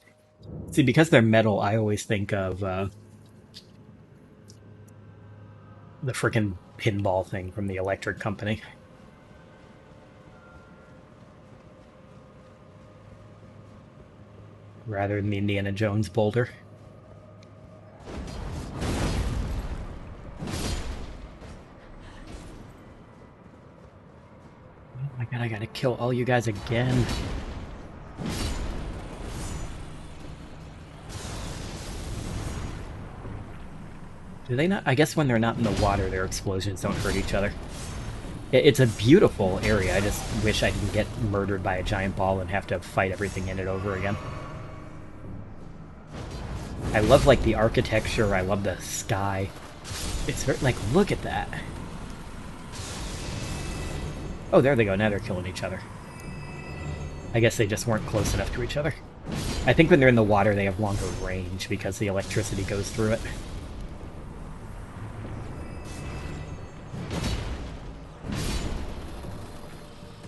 A: See, because they're metal, I always think of the frickin' pinball thing from the electric company. Rather than the Indiana Jones boulder. Oh my god, I gotta kill all you guys again. Do they not? I guess when they're not in the water, their explosions don't hurt each other. It's a beautiful area. I just wish I didn't get murdered by a giant ball and have to fight everything in it over again. I love, like, the architecture. I love the sky. It's very, like, look at that. Oh, there they go. Now they're killing each other. I guess they just weren't close enough to each other. I think when they're in the water, they have longer range because the electricity goes through it.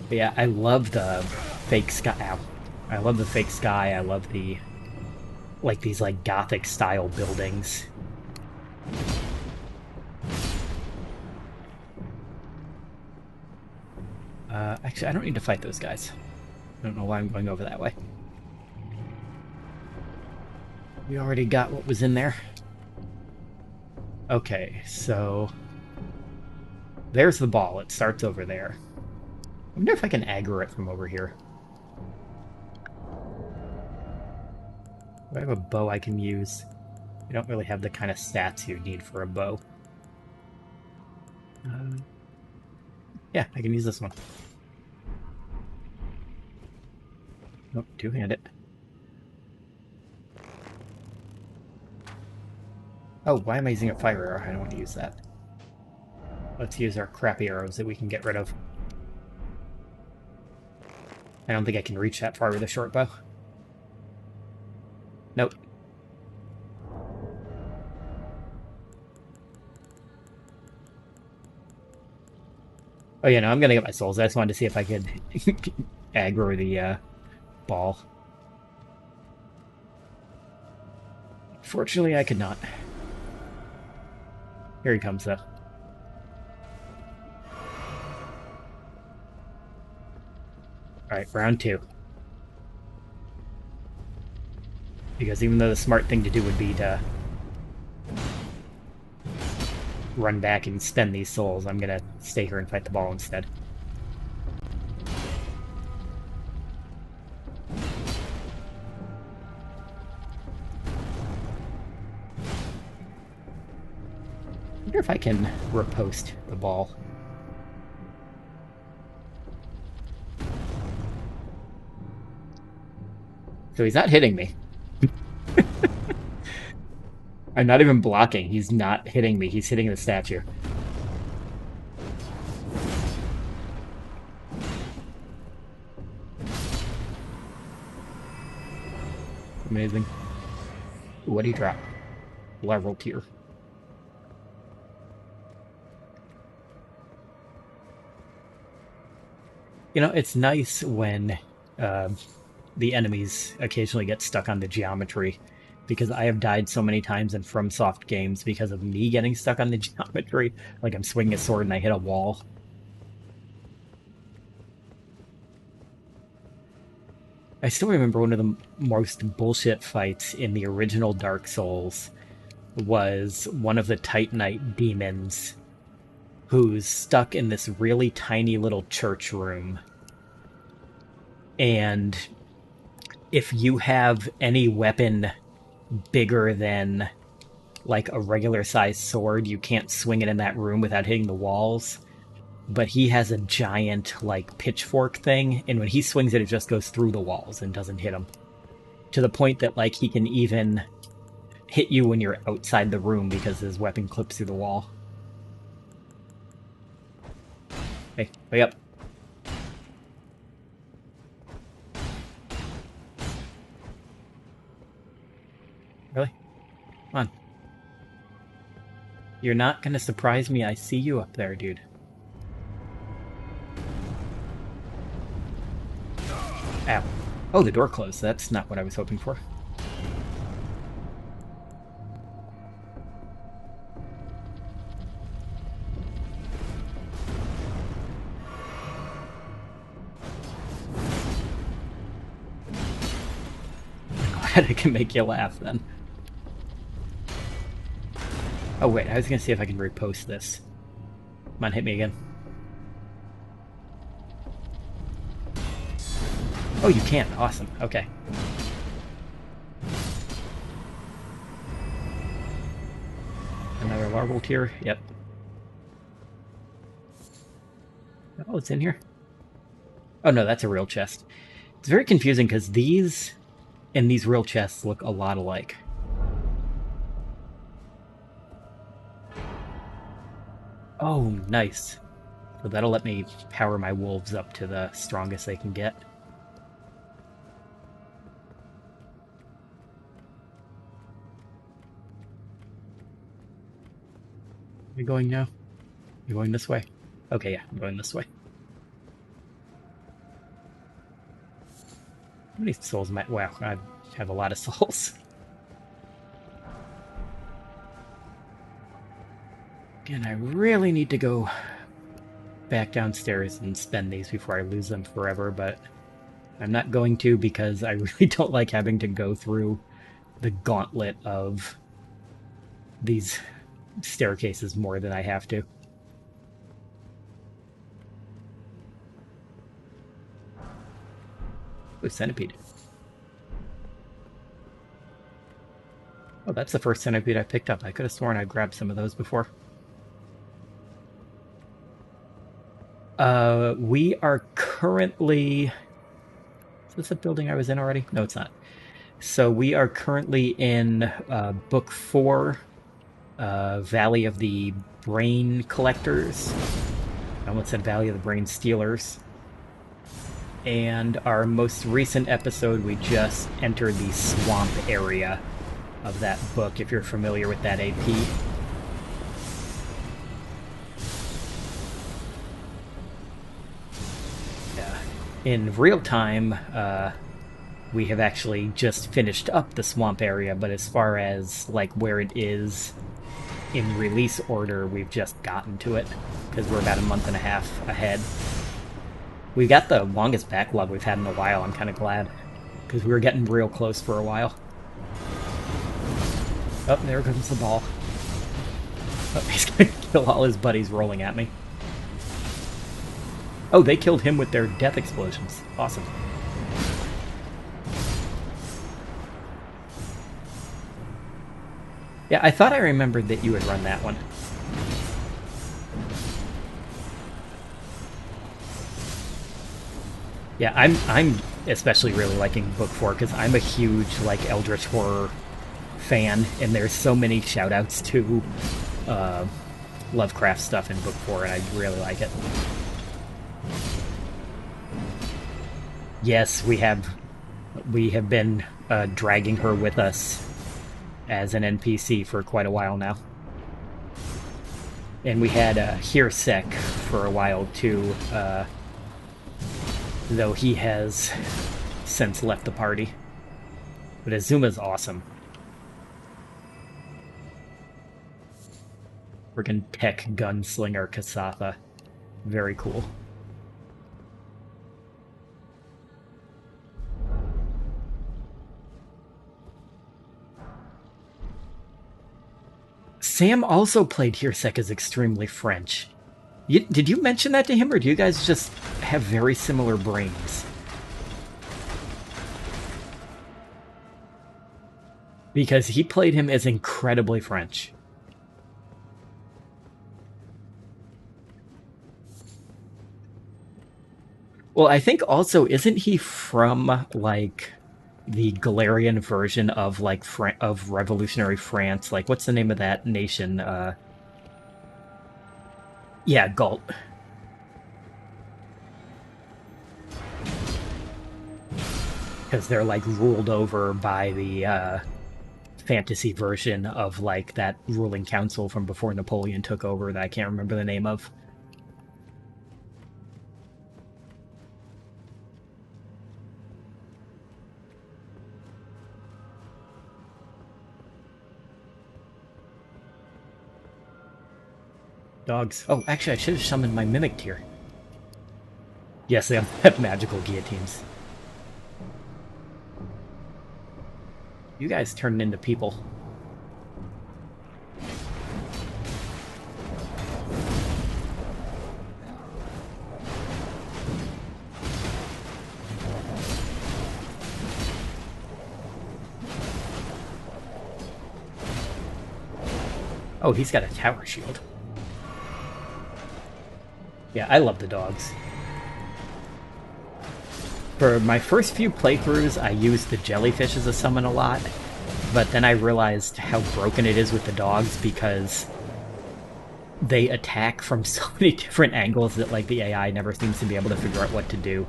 A: But yeah, I love the fake sky. Ow. I love the fake sky. I love the, like, these, like, Gothic style buildings. Actually, I don't need to fight those guys. I don't know why I'm going over that way. We already got what was in there. Okay, so... there's the ball. It starts over there. I wonder if I can aggro it from over here. Do I have a bow I can use? I don't really have the kind of stats you need for a bow. Yeah, I can use this one. Nope, two-handed. Oh, why am I using a fire arrow? I don't want to use that. Let's use our crappy arrows that we can get rid of. I don't think I can reach that far with a short bow. Nope. Oh yeah, no, I'm gonna get my souls. I just wanted to see if I could aggro the ball. Fortunately, I could not. Here he comes, though. Alright, round 2. Because even though the smart thing to do would be to run back and spend these souls, I'm gonna stay here and fight the ball instead. I wonder if I can riposte the ball. So he's not hitting me. I'm not even blocking. He's not hitting me. He's hitting the statue. Amazing. What did he drop? Level tier. You know, it's nice when the enemies occasionally get stuck on the geometry, because I have died so many times in FromSoft games because of me getting stuck on the geometry. Like I'm swinging a sword and I hit a wall. I still remember one of the most bullshit fights in the original Dark Souls was one of the Titanite demons who's stuck in this really tiny little church room. And if you have any weapon bigger than like a regular sized sword, you can't swing it in that room without hitting the walls. But he has a giant like pitchfork thing, and when he swings it, it just goes through the walls and doesn't hit him. To the point that like he can even hit you when you're outside the room because his weapon clips through the wall. Hey, wake up. Really? Come on. You're not gonna surprise me. I see you up there, dude. Ow. Oh, the door closed. That's not what I was hoping for. I'm glad I can make you laugh, then. Oh, wait. I was gonna see if I can repost this. Come on, hit me again. Oh, you can. Awesome. Okay. Another larval tier. Yep. Oh, it's in here. Oh, no, that's a real chest. It's very confusing because these and these real chests look a lot alike. Oh, nice. So that'll let me power my wolves up to the strongest they can get. Are we going now? You're going this way? Okay, yeah, I'm going this way. How many souls am I... Wow, I have a lot of souls. Again, I really need to go back downstairs and spend these before I lose them forever, but I'm not going to because I really don't like having to go through the gauntlet of these staircases more than I have to. Ooh, centipede. Oh, that's the first centipede I picked up. I could have sworn I grabbed some of those before. We are currently... Is this a building I was in already? No, it's not. So we are currently in Book 4, Valley of the Brain Collectors. I almost said Valley of the Brain Stealers. And our most recent episode, we just entered the swamp area of that book, if you're familiar with that AP. In real time, we have actually just finished up the swamp area, but as far as like where it is in release order, we've just gotten to it because we're about a month and a half ahead. We got the longest backlog we've had in a while. I'm kind of glad because we were getting real close for a while. Oh, there comes the ball. Oh, he's gonna kill all his buddies rolling at me. Oh, they killed him with their death explosions. Awesome. Yeah, I thought I remembered that you had run that one. Yeah, I'm especially really liking Book 4 because I'm a huge like Eldritch horror fan, and there's so many shout-outs to Lovecraft stuff in Book 4, and I really like it. Yes, we have been dragging her with us as an NPC for quite a while now. And we had Hirsek for a while too, though he has since left the party. But Azuma's awesome. Friggin' tech gunslinger Kasatha. Very cool. Sam also played Hirsek as extremely French. Did you mention that to him, or do you guys just have very similar brains? Because he played him as incredibly French. Well, I think also, isn't he from, like, the Galarian version of, like, of revolutionary France? Like, what's the name of that nation? Yeah, Gault. Because they're, like, ruled over by the, fantasy version of, like, that ruling council from before Napoleon took over that I can't remember the name of. Dogs. Oh, actually, I should have summoned my Mimic tier. Yes, they have magical guillotines. You guys turned into people. Oh, he's got a tower shield. Yeah, I love the dogs. For my first few playthroughs, I used the jellyfish as a summon a lot, but then I realized how broken it is with the dogs because they attack from so many different angles that, like, the AI never seems to be able to figure out what to do.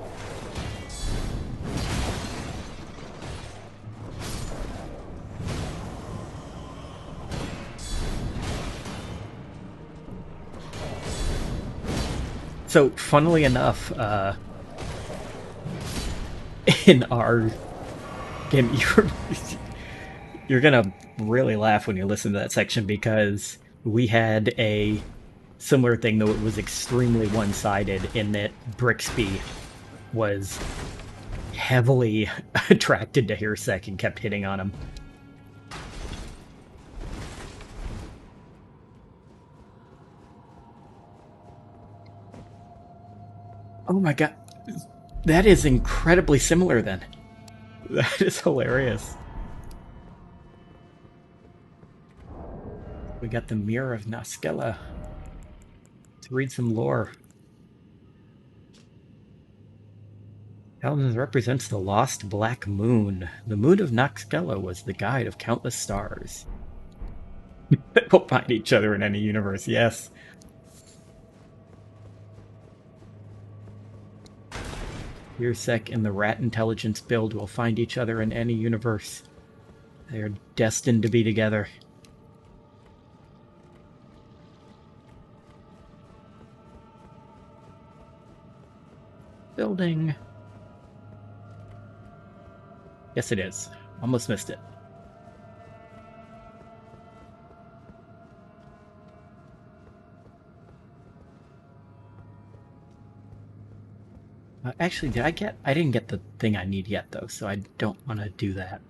A: So, funnily enough, in our game, you're gonna really laugh when you listen to that section because we had a similar thing, though it was extremely one-sided in that Brixby was heavily attracted to Hirsek and kept hitting on him. Oh my god. That is incredibly similar then. That is hilarious. We got the Mirror of Naskella to read some lore. Elden represents the lost black moon. The moon of Naskella was the guide of countless stars. They'll find each other in any universe, yes. Hirsek and the rat intelligence build will find each other in any universe. They are destined to be together. Building. Yes, it is. Almost missed it. Actually, did I get... I didn't get the thing I need yet, though, so I don't want to do that.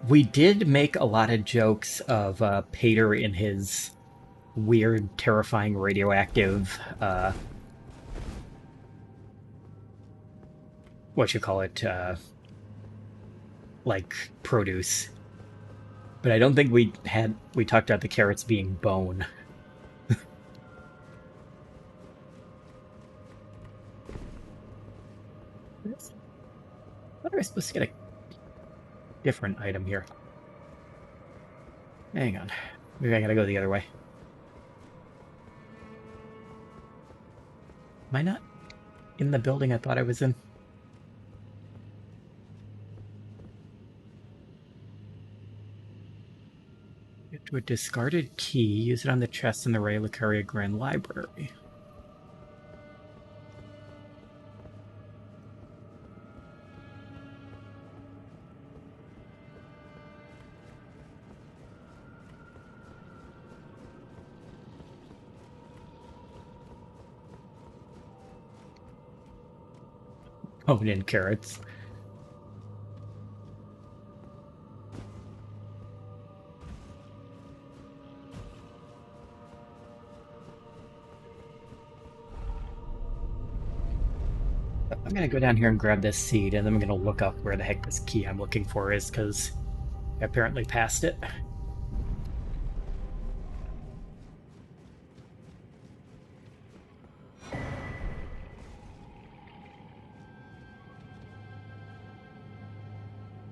A: We did make a lot of jokes of Pater in his weird, terrifying radioactive what you call it, like produce. But I don't think we talked about the carrots being bone. What am I supposed to get a different item here? Hang on. Maybe I gotta go the other way. Am I not in the building I thought I was in? Get to a discarded key. Use it on the chest in the Relicaria Grand Library. Oh, and carrots. I'm gonna go down here and grab this seed, and then I'm gonna look up where the heck this key I'm looking for is, because I apparently passed it.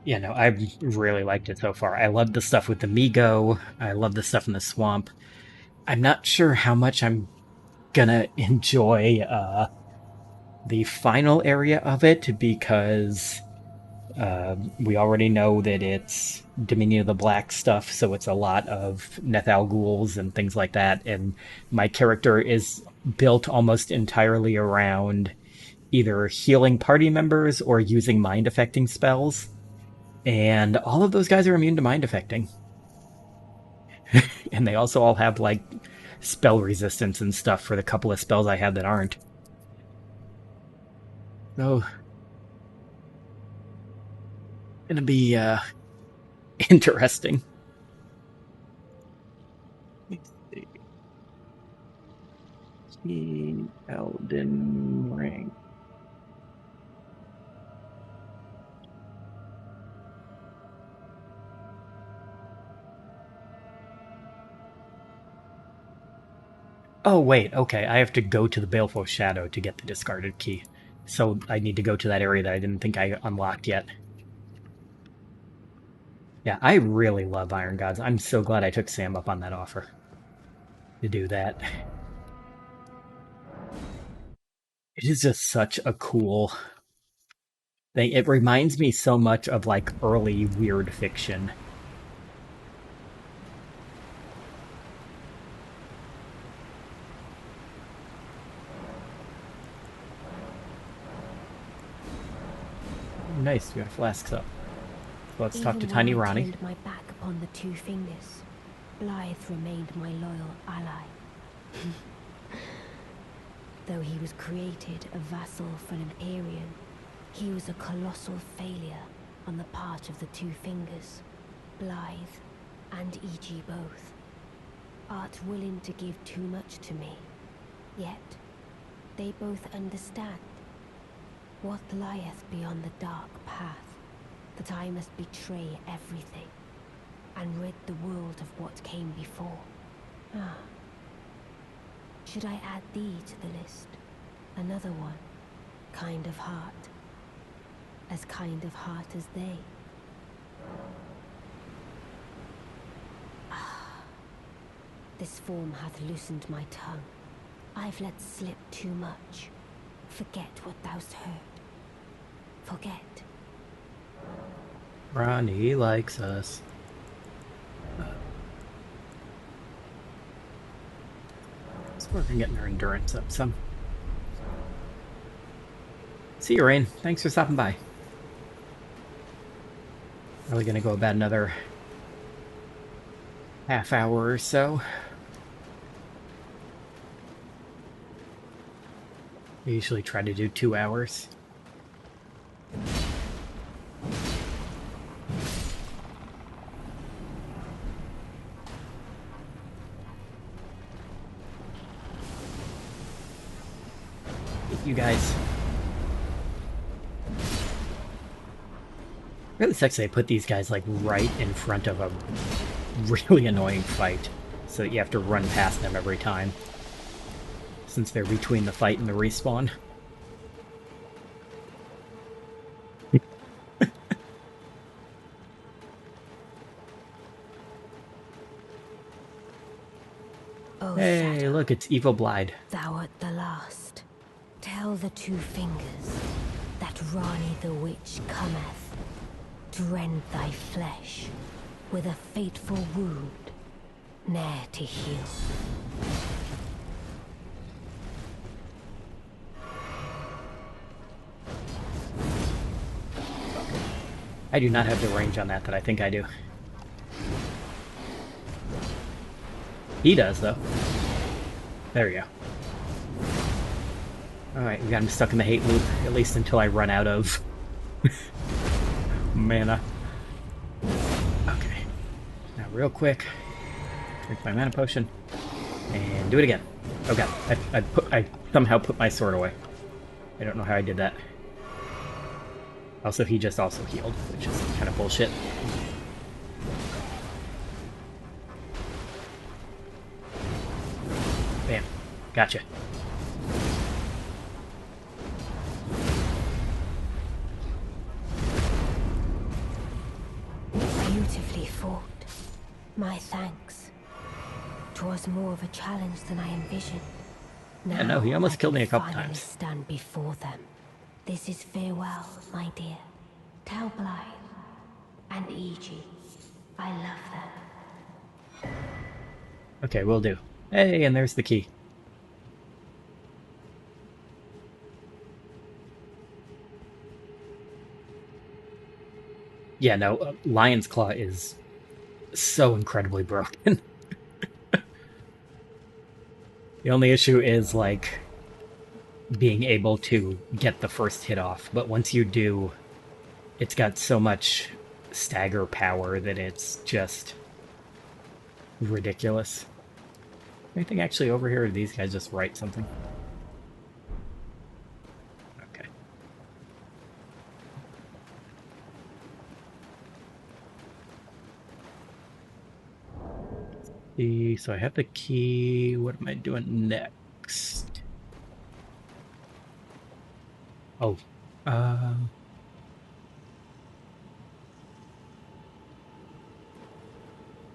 A: Yeah, no, I've really liked it so far. I love the stuff with the Migo. I love the stuff in the swamp. I'm not sure how much I'm gonna enjoy the final area of it, because we already know that it's Dominion of the Black stuff, so it's a lot of Nethal ghouls and things like that. And my character is built almost entirely around either healing party members or using mind affecting spells. And all of those guys are immune to mind affecting. And they also all have, like, spell resistance and stuff for the couple of spells I have that aren't. So, gonna be interesting. Let's see. Elden Ring. Oh, wait, okay, I have to go to the Baleful Shadow to get the discarded key. So I need to go to that area that I didn't think I unlocked yet. Yeah, I really love Iron Gods. I'm so glad I took Sam up on that offer to do that. It is just such a cool thing. It reminds me so much of, like, early weird fiction. nice. We got flasks up. So let's talk to
C: Even
A: Tiny
C: when I
A: Ronnie.
C: turned my back upon the Two Fingers, Blythe remained my loyal ally. Though he was created a vassal for an Empyrean, he was a colossal failure on the part of the Two Fingers. Blythe and E.G. both. Art willing to give too much to me, yet they both understand what lieth beyond the dark path, that I must betray everything and rid the world of what came before. Ah. Should I add thee to the list? Another one. Kind of heart. As kind of heart as they. Ah. This form hath loosened my tongue. I've let slip too much. Forget what thou'st heard. Forget.
A: Ronnie likes us. So we're getting our endurance up some. See you, Rain. Thanks for stopping by. Probably gonna go about another half hour or so. I usually try to do 2 hours. You guys. Really sucks they put these guys like right in front of a really annoying fight, so that you have to run past them every time, since they're between the fight and the respawn.
C: Oh,
A: Hey,
C: Shadow,
A: look, it's Evil Blythe.
C: thou art the last. Tell the Two Fingers that Rani the Witch cometh to rend thy flesh with a fateful wound, ne'er to heal.
A: I do not have the range on that I think I do. He does, though. There we go. Alright, we got him stuck in the hate loop, at least until I run out of mana. Okay. Now, real quick, drink my mana potion, and do it again. Oh god, I somehow put my sword away. I don't know how I did that. Also, he just also healed, which is kind of bullshit. Bam. Gotcha.
C: Beautifully fought. My thanks. 'Twas more of a challenge than I envisioned. Now,
A: Yeah, no, he almost
C: I
A: killed
C: can
A: me a couple
C: finally
A: times.
C: stand before them. This is farewell, my dear. Tell Blythe and E.G. I love them.
A: Okay, will do. Hey, and there's the key. Yeah, no, Lion's Claw is so incredibly broken. The only issue is, like, being able to get the first hit off, but once you do, it's got so much stagger power that it's just ridiculous. Anything actually over here, or do these guys just write something? Okay. So I have the key. What am I doing next? Oh,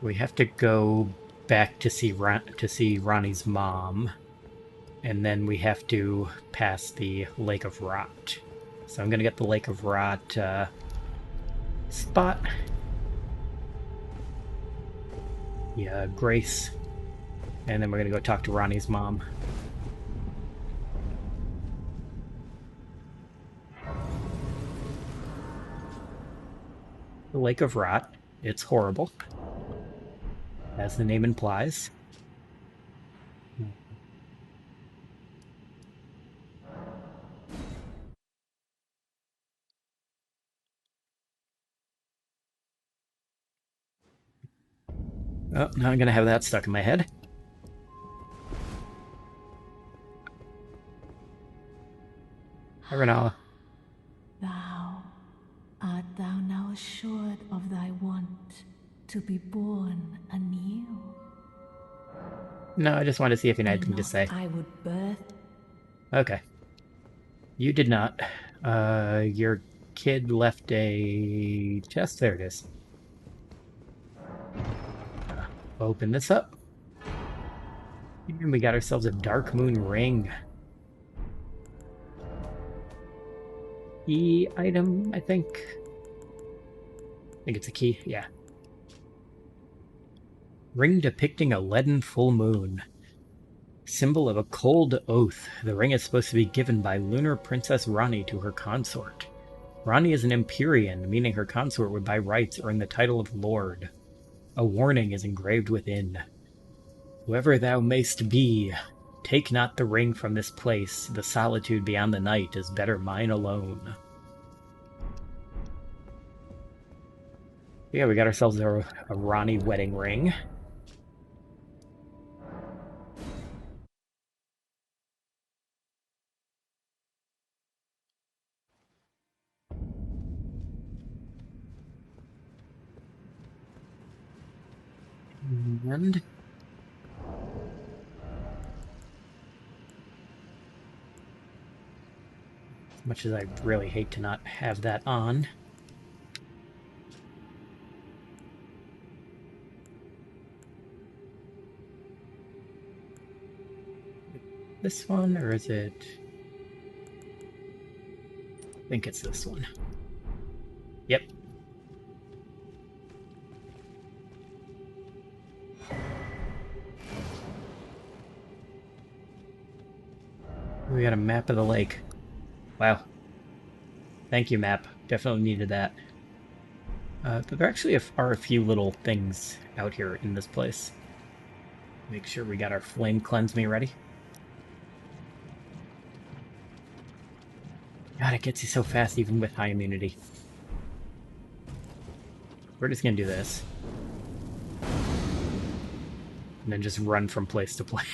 A: we have to go back to see Ronnie's mom, and then we have to pass the Lake of Rot. So I'm gonna get the Lake of Rot spot. Yeah, Grace, and then we're gonna go talk to Ronnie's mom. the Lake of Rot. It's horrible, as the name implies. Oh, now I'm gonna have that stuck in my head. Arenala.
D: Art thou now assured of thy want to be born anew?
A: No, I just wanted to see if you had
D: Will
A: anything to
D: not
A: say.
D: I would birth?
A: Okay. You did not. Your kid left a chest. There it is. Open this up. And we got ourselves a Dark Moon ring. Key item, I think. I think it's a key, yeah. Ring depicting a leaden full moon. Symbol of a cold oath. The ring is supposed to be given by Lunar Princess Rani to her consort. Rani is an Empyrean, meaning her consort would by rights earn the title of Lord. A warning is engraved within. Whoever thou mayst be, take not the ring from this place. The solitude beyond the night is better mine alone. Yeah, we got ourselves a Rani wedding ring. And as much as I really hate to not have that on. This one, or is it... I think it's this one. Yep. We got a map of the lake. Wow. Thank you, map. Definitely needed that. But there actually are a few little things out here in this place. Make sure we got our flame cleanse me ready. God, it gets you so fast even with high immunity. We're just gonna do this. And then just run from place to place.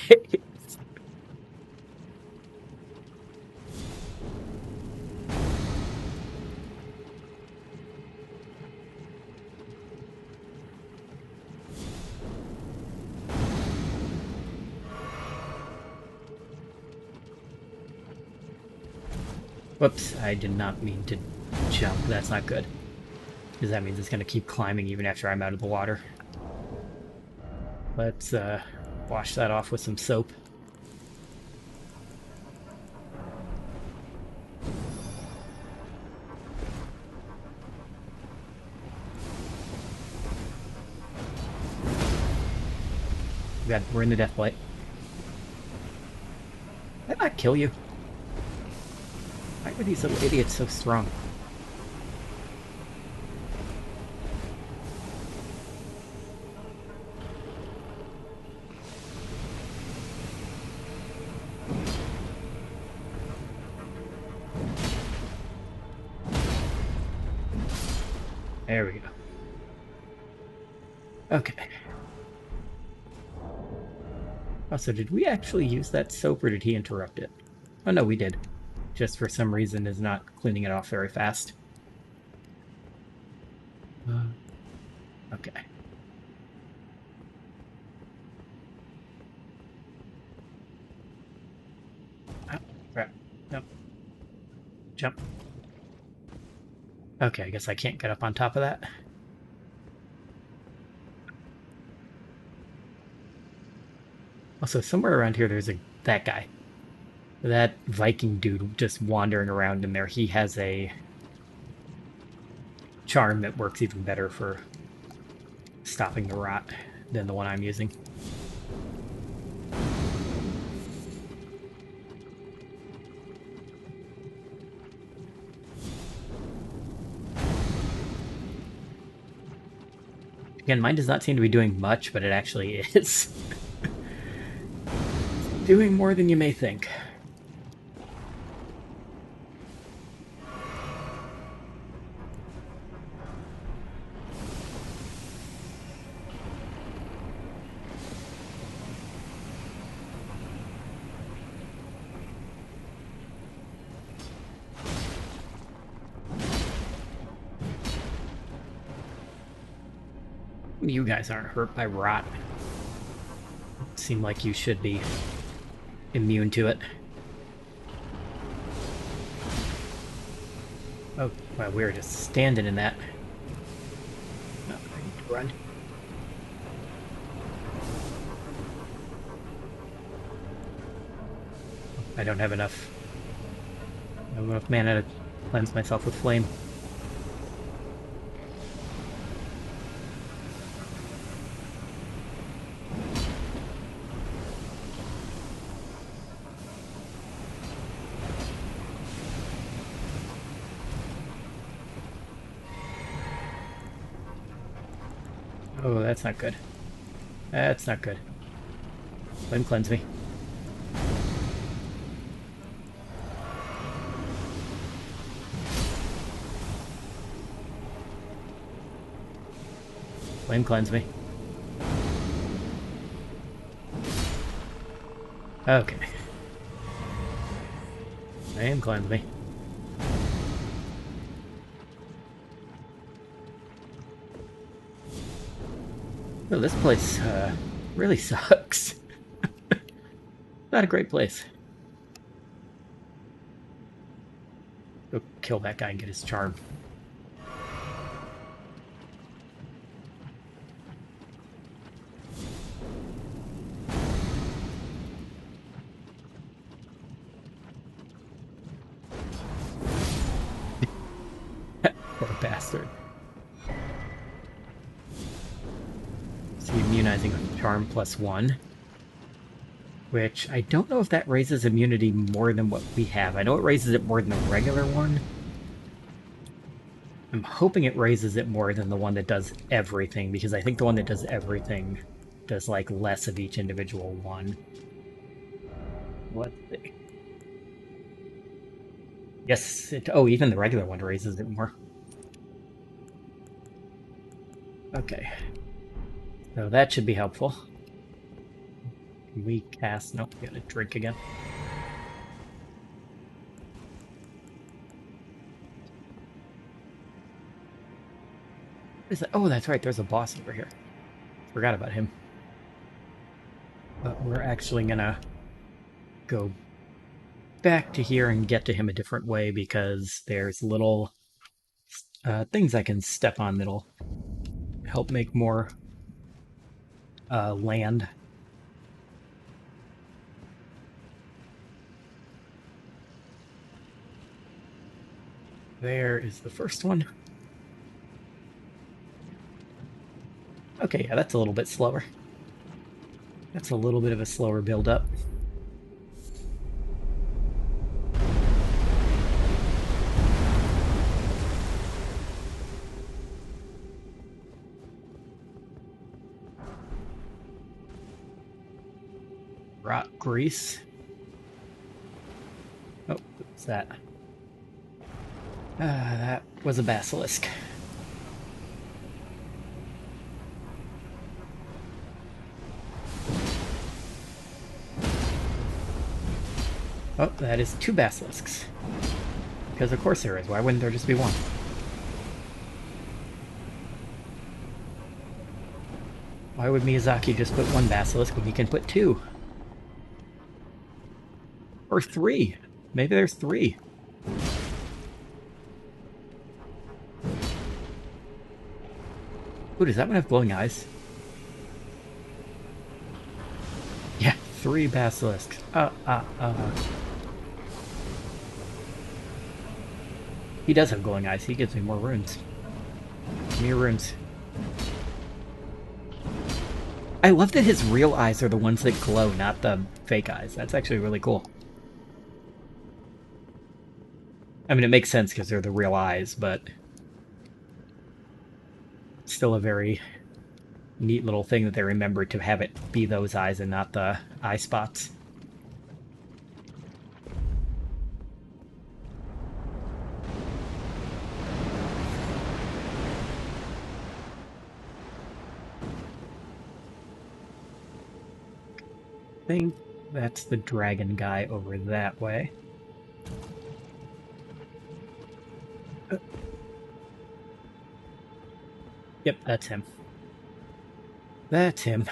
A: Whoops, I did not mean to jump. That's not good. Because that means it's going to keep climbing even after I'm out of the water. Let's wash that off with some soap. We're in the death light. Did that not kill you? Why were these little idiots so strong? There we go. Okay. Oh, so did we actually use that soap, or did he interrupt it? Oh, no, we did. Just for some reason is not cleaning it off very fast. Okay. Oh, crap. Nope. Jump. Okay, I guess I can't get up on top of that. Also, somewhere around here there's that guy. That Viking dude just wandering around in there. He has a charm that works even better for stopping the rot than the one I'm using. Again, mine does not seem to be doing much, but it actually is. Doing more than you may think. You guys aren't hurt by rot. Seem like you should be immune to it. Oh, wow, we're just standing in that. Oh, I need to run. I don't have enough mana to cleanse myself with flame. Oh, that's not good. That's not good. Flame cleanse me. Flame cleanse me. Okay. Flame cleanse me. Oh, this place really sucks. Not a great place. Go kill that guy and get his charm. Poor bastard. So immunizing on charm +1. Which, I don't know if that raises immunity more than what we have. I know it raises it more than the regular one. I'm hoping it raises it more than the one that does everything, because I think the one that does everything does, like, less of each individual one. Let's see. Yes, oh, even the regular one raises it more. Okay. So that should be helpful. Can we cast? Nope, we gotta drink again. What is that? Oh, that's right, there's a boss over here. Forgot about him. But we're actually gonna go back to here and get to him a different way, because there's little things I can step on that'll help make more land. There is the first one. Okay, yeah, that's a little bit slower. That's a little bit of a slower build-up. Rot grease. Oh, what's that? That was a basilisk. Oh, that is 2 basilisks. Because of course there is. Why wouldn't there just be one? Why would Miyazaki just put 1 basilisk when he can put 2? Or 3. Maybe there's 3. Ooh, does that one have glowing eyes? Yeah, 3 basilisks. He does have glowing eyes. He gives me more runes. Give me your runes. I love that his real eyes are the ones that glow, not the fake eyes. That's actually really cool. I mean, it makes sense because they're the real eyes, but still a very neat little thing that they remembered to have it be those eyes and not the eye spots. I think that's the dragon guy over that way. Yep, that's him. That's him.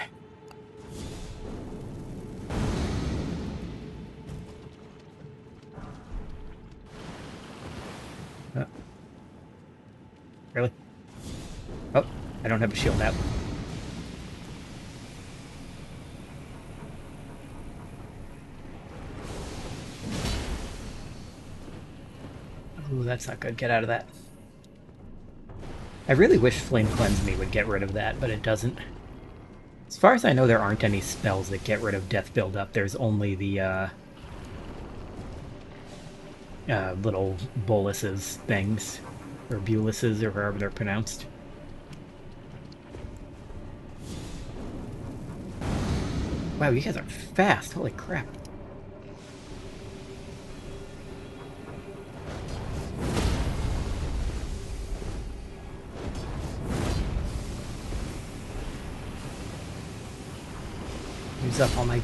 A: Really? Oh, I don't have a shield now. Ooh, that's not good. Get out of that. I really wish Flame Cleanse Me would get rid of that, but it doesn't. As far as I know, there aren't any spells that get rid of death buildup. There's only the little boluses things, or boluses, or however they're pronounced. Wow, you guys are fast. Holy crap. Use up all my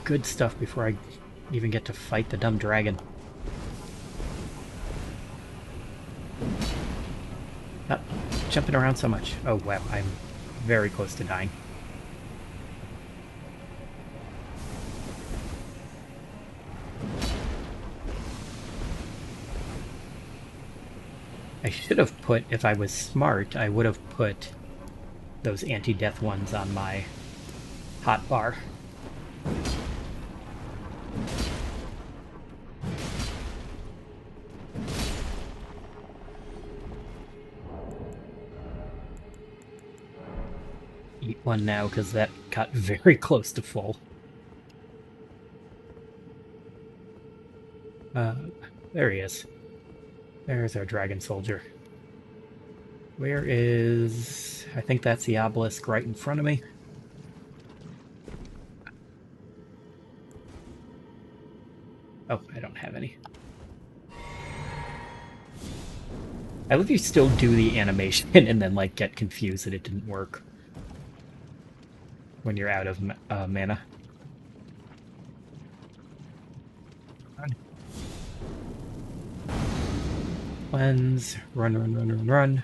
A: good stuff before I even get to fight the dumb dragon. Oh, jumping around so much. Oh wow, I'm very close to dying. I should have put, if I was smart, I would have put those anti-death ones on my hot bar. Eat one now, because that got very close to full. There he is. There's our dragon soldier. Where is... I think that's the obelisk right in front of me. Oh, I don't have any. I love you still do the animation and then, like, get confused that it didn't work when you're out of mana. Run. Cleanse. Run, run, run, run, run.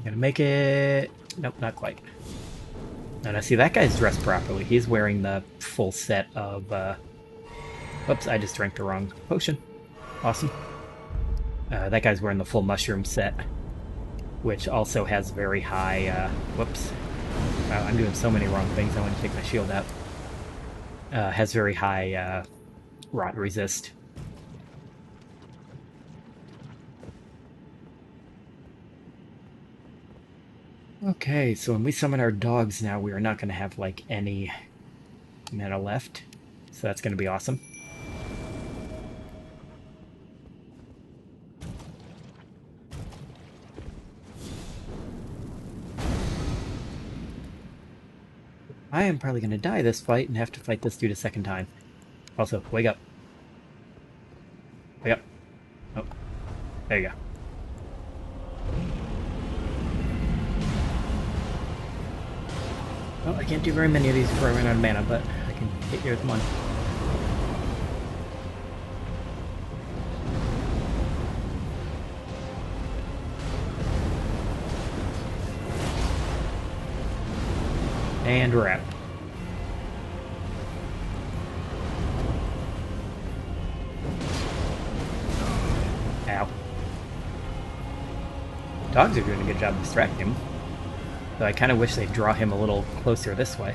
A: Gonna make it... Nope, not quite. No, now see, that guy's dressed properly. He's wearing the full set of... Whoops, I just drank the wrong potion. Awesome. That guy's wearing the full mushroom set, which also has very high... whoops. Wow, I'm doing so many wrong things. I want to take my shield out. Has very high rot resist. Okay, so when we summon our dogs now, we are not going to have, like, any mana left. So that's going to be awesome. I am probably going to die this fight and have to fight this dude a second time. Also, wake up. Wake up. Oh, there you go. Well, I can't do very many of these before I run out of mana, but I can hit you with one. And we're out. Ow. Dogs are doing a good job distracting him. Though I kind of wish they'd draw him a little closer this way.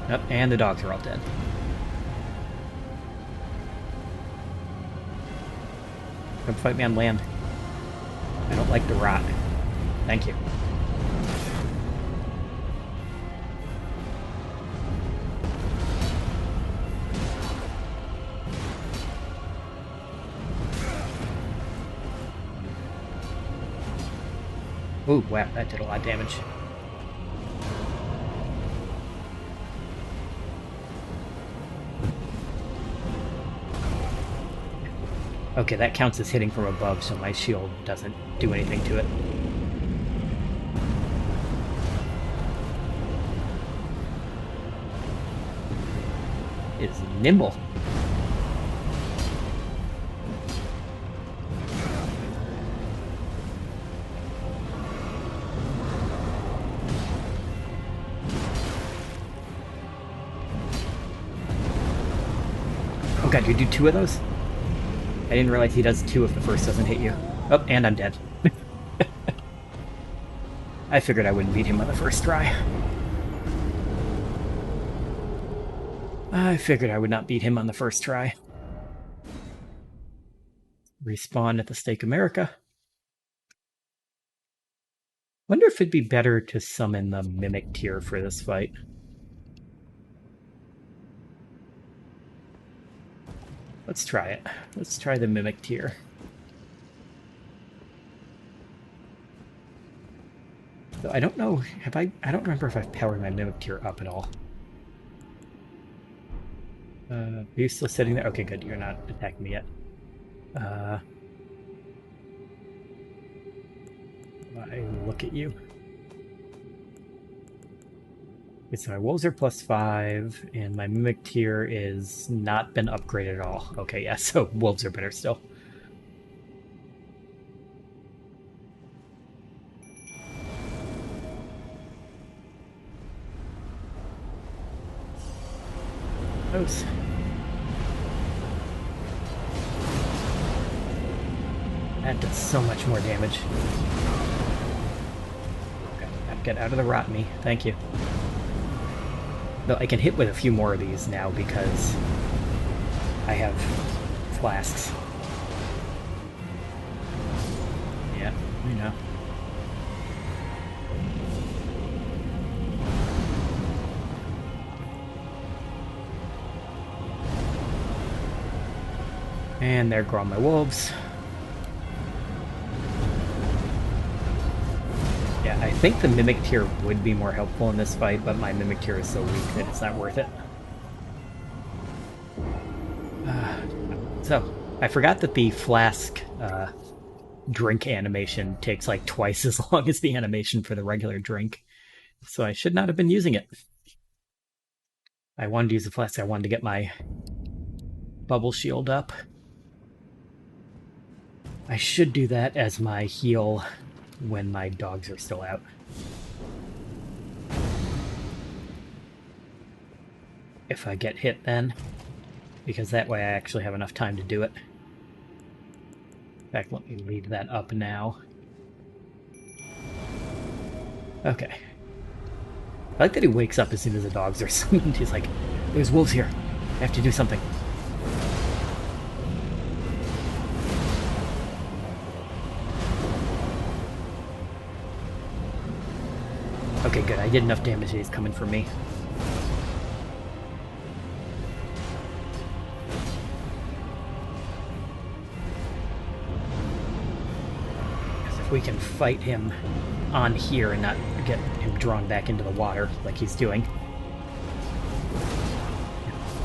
A: Yep, and the dogs are all dead. Come fight me on land. I don't like the rot. Thank you. Ooh, wow, that did a lot of damage. Okay, that counts as hitting from above, so my shield doesn't do anything to it. It's nimble. Oh god, you do 2 of those? I didn't realize he does 2 if the first doesn't hit you. Oh, and I'm dead. I figured I wouldn't beat him on the first try. I figured I would not beat him on the first try. Respawn at the Stake America. Wonder if it'd be better to summon the Mimic tier for this fight. Let's try it. Let's try the Mimic tier. So I don't know, I don't remember if I've powered my Mimic tier up at all. Are you still sitting there? Okay, good, you're not attacking me yet. I look at you. Okay, so my wolves are +5, and my Mimic tier is not been upgraded at all. Okay, yeah, so wolves are better still. Those. That does so much more damage. Okay, get out of the rot me. Thank you. Though I can hit with a few more of these now because I have flasks. Yeah, I know. And there go all my wolves. Yeah, I think the Mimic tier would be more helpful in this fight, but my Mimic tier is so weak that it's not worth it. So, I forgot that the flask drink animation takes like twice as long as the animation for the regular drink. So I should not have been using it. I wanted to use the flask, I wanted to get my bubble shield up. I should do that as my heal when my dogs are still out. If I get hit then, because that way I actually have enough time to do it. In fact, let me leave that up now. Okay. I like that he wakes up as soon as the dogs are summoned. He's like, there's wolves here. I have to do something. Okay, good. I did enough damage that he's coming for me. If we can fight him on here and not get him drawn back into the water like he's doing.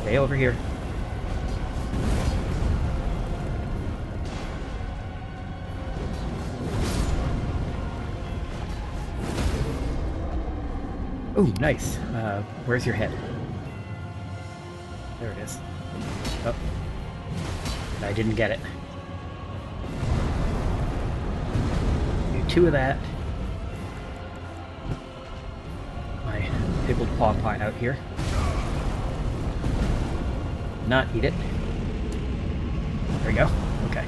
A: Stay over here. Ooh, nice. Where's your head? There it is. Oh. I didn't get it. Do 2 of that. My pickled paw pie out here. Not eat it. There we go. Okay.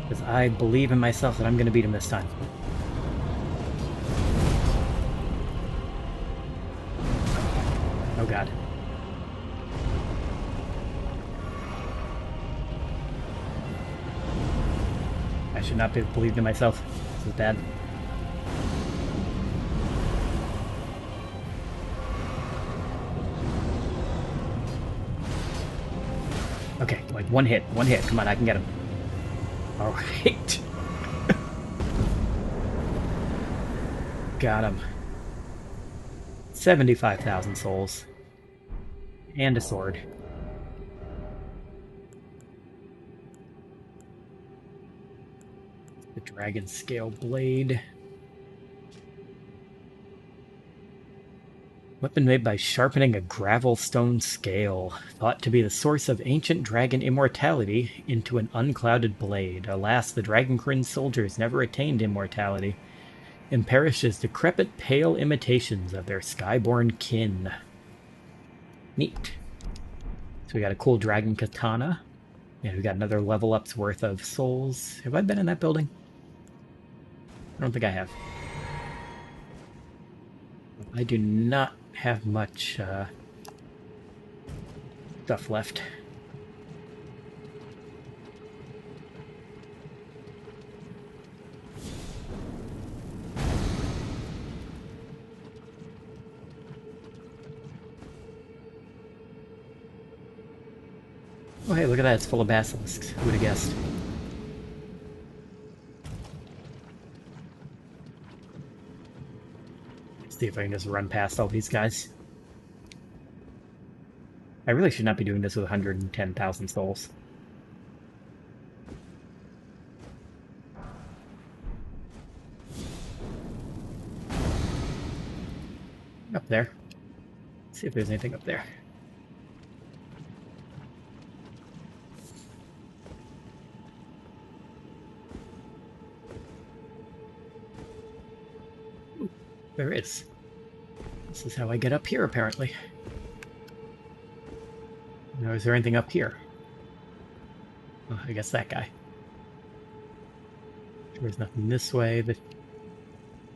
A: Because I believe in myself that I'm going to beat him this time. Oh god. I should not have believed in myself. This is bad. Okay, like one hit. Come on, I can get him. Alright. Got him. 75,000 souls. And a sword. The dragon scale blade. Weapon made by sharpening a gravel stone scale, thought to be the source of ancient dragon immortality, into an unclouded blade. Alas, the dragon-crined soldiers never attained immortality, and perished as decrepit, pale imitations of their skyborn kin. Neat. So we got a cool dragon katana, and we got another level up's worth of souls. Have I been in that building? I don't think I have. I do not have much stuff left. Oh hey, look at that, it's full of basilisks. Who would have guessed? See if I can just run past all these guys. I really should not be doing this with 110,000 souls. Up there. Let's see if there's anything up there. Ooh, there is. This is how I get up here, apparently. Now, is there anything up here? Oh, I guess that guy. There's nothing this way.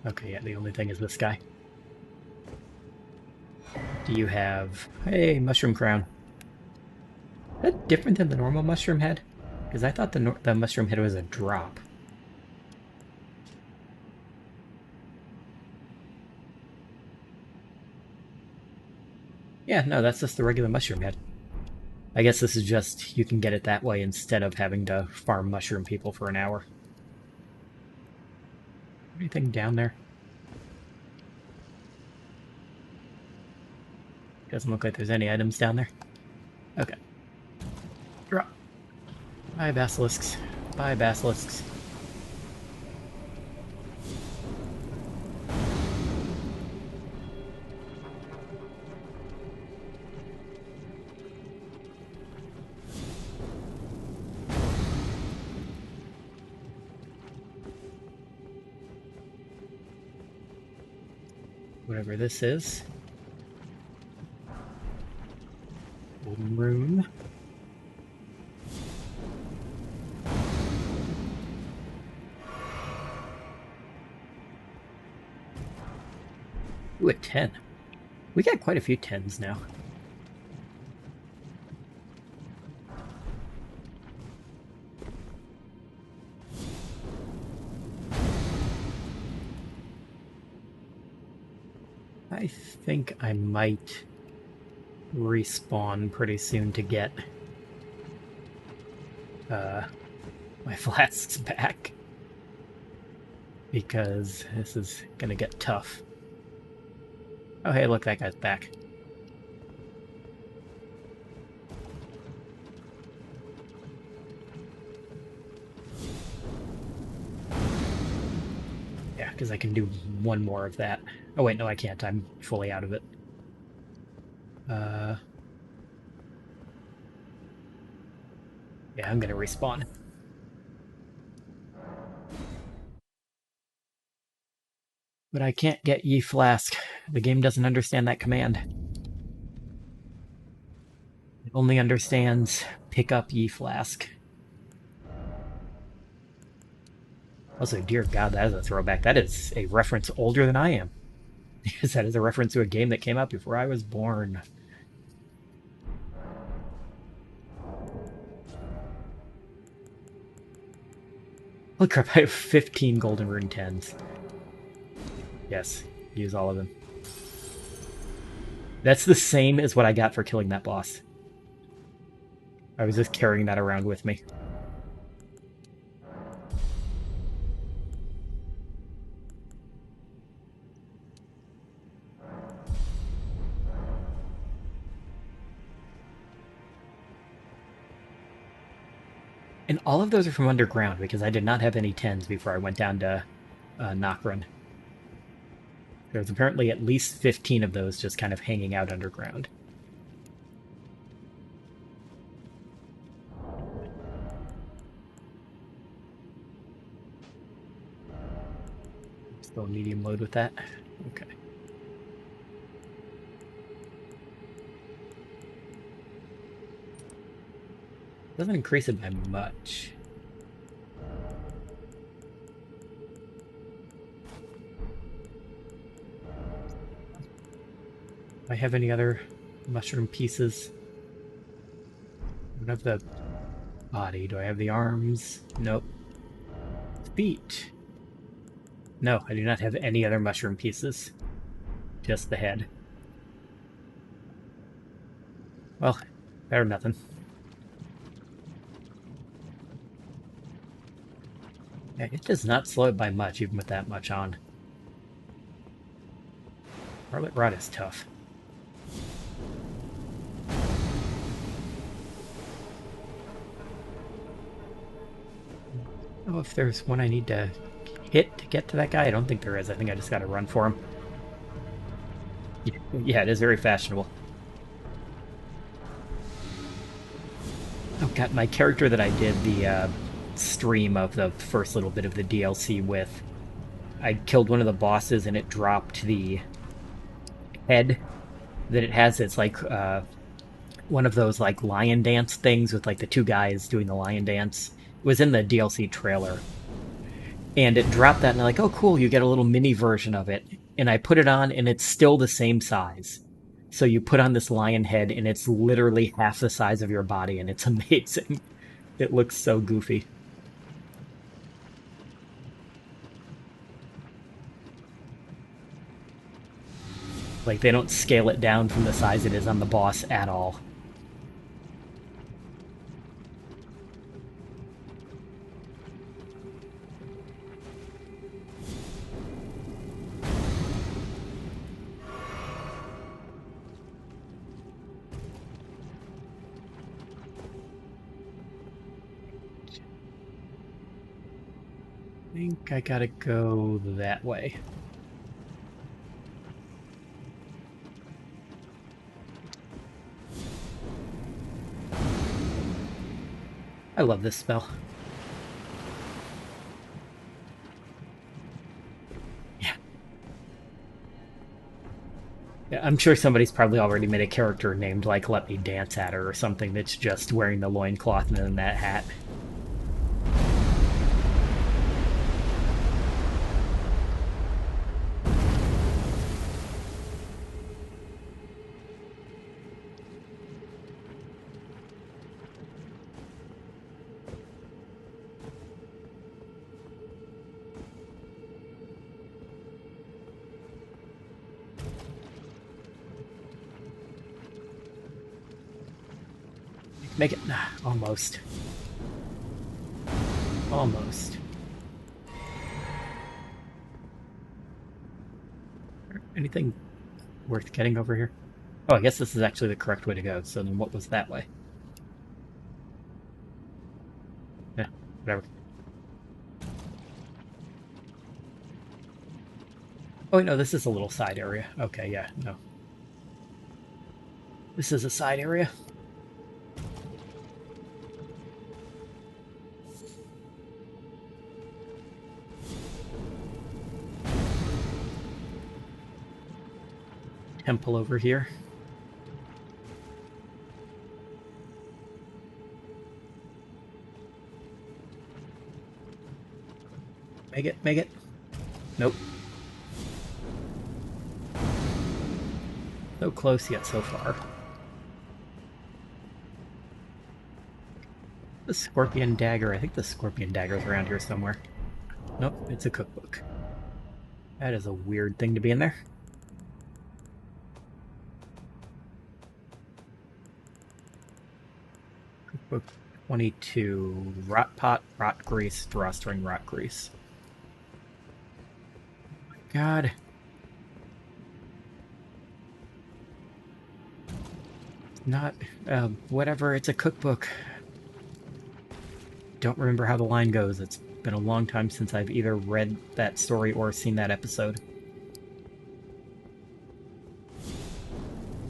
A: Okay, yeah, the only thing is this guy. Do you have... Hey, mushroom crown. Is that different than the normal mushroom head? Because I thought the mushroom head was a drop. Yeah, no, that's just the regular mushroom head. I guess this is just, you can get it that way instead of having to farm mushroom people for an hour. Anything down there? Doesn't look like there's any items down there. Okay. Drop. Bye, basilisks. Bye, basilisks. Whatever this is. Golden rune. Ooh, a 10. We got quite a few 10s now. I think I might respawn pretty soon to get my flasks back, because this is gonna get tough. Oh hey, look, that guy's back. Yeah, because I can do one more of that. Oh wait, no I can't, I'm fully out of it. Yeah, I'm gonna respawn. But I can't get Ye Flask. The game doesn't understand that command. It only understands pick up Ye Flask. Also, dear God, that is a throwback. That is a reference older than I am. Because that is a reference to a game that came out before I was born. Holy crap, I have 15 Golden Rune 10s. Yes, use all of them. That's the same as what I got for killing that boss. I was just carrying that around with me. And all of those are from underground, because I did not have any 10s before I went down to Nokron. There's apparently at least 15 of those just kind of hanging out underground. Still medium load with that. Okay. Doesn't increase it by much. Do I have any other mushroom pieces? I don't have the body. Do I have the arms? Nope. Feet. No, I do not have any other mushroom pieces. Just the head. Well, better than nothing. Yeah, it does not slow it by much, even with that much on. Scarlet Rot is tough. Oh, if there's one I need to hit to get to that guy, I don't think there is. I think I just gotta run for him. Yeah, it is very fashionable. Oh god, my character that I did the stream of the first little bit of the DLC with, I killed one of the bosses and it dropped the head that it has. It's like one of those like lion dance things with like the two guys doing the lion dance. It was in the DLC trailer. And it dropped that and I'm like, oh cool, you get a little mini version of it. And I put it on and it's still the same size. So you put on this lion head and it's literally half the size of your body and it's amazing. It looks so goofy. Like, they don't scale it down from the size it is on the boss at all. I think I gotta go that way. I love this spell. Yeah. Yeah, I'm sure somebody's probably already made a character named, like, Let Me Dance at Her or something that's just wearing the loincloth and then that hat. Make it... almost. Almost. Anything worth getting over here? Oh, I guess this is actually the correct way to go, so then what was that way? Yeah, whatever. Oh, wait, no, this is a little side area. Okay, yeah, no. This is a side area. Temple over here. Make it, make it. Nope. So close yet so far. The Scorpion Dagger. I think the Scorpion Dagger is around here somewhere. Nope, it's a cookbook. That is a weird thing to be in there. Cookbook 22. Rot pot, rot grease, drawstring, rot grease. Oh my god. Not, whatever, it's a cookbook. don't remember how the line goes. It's been a long time since I've either read that story or seen that episode.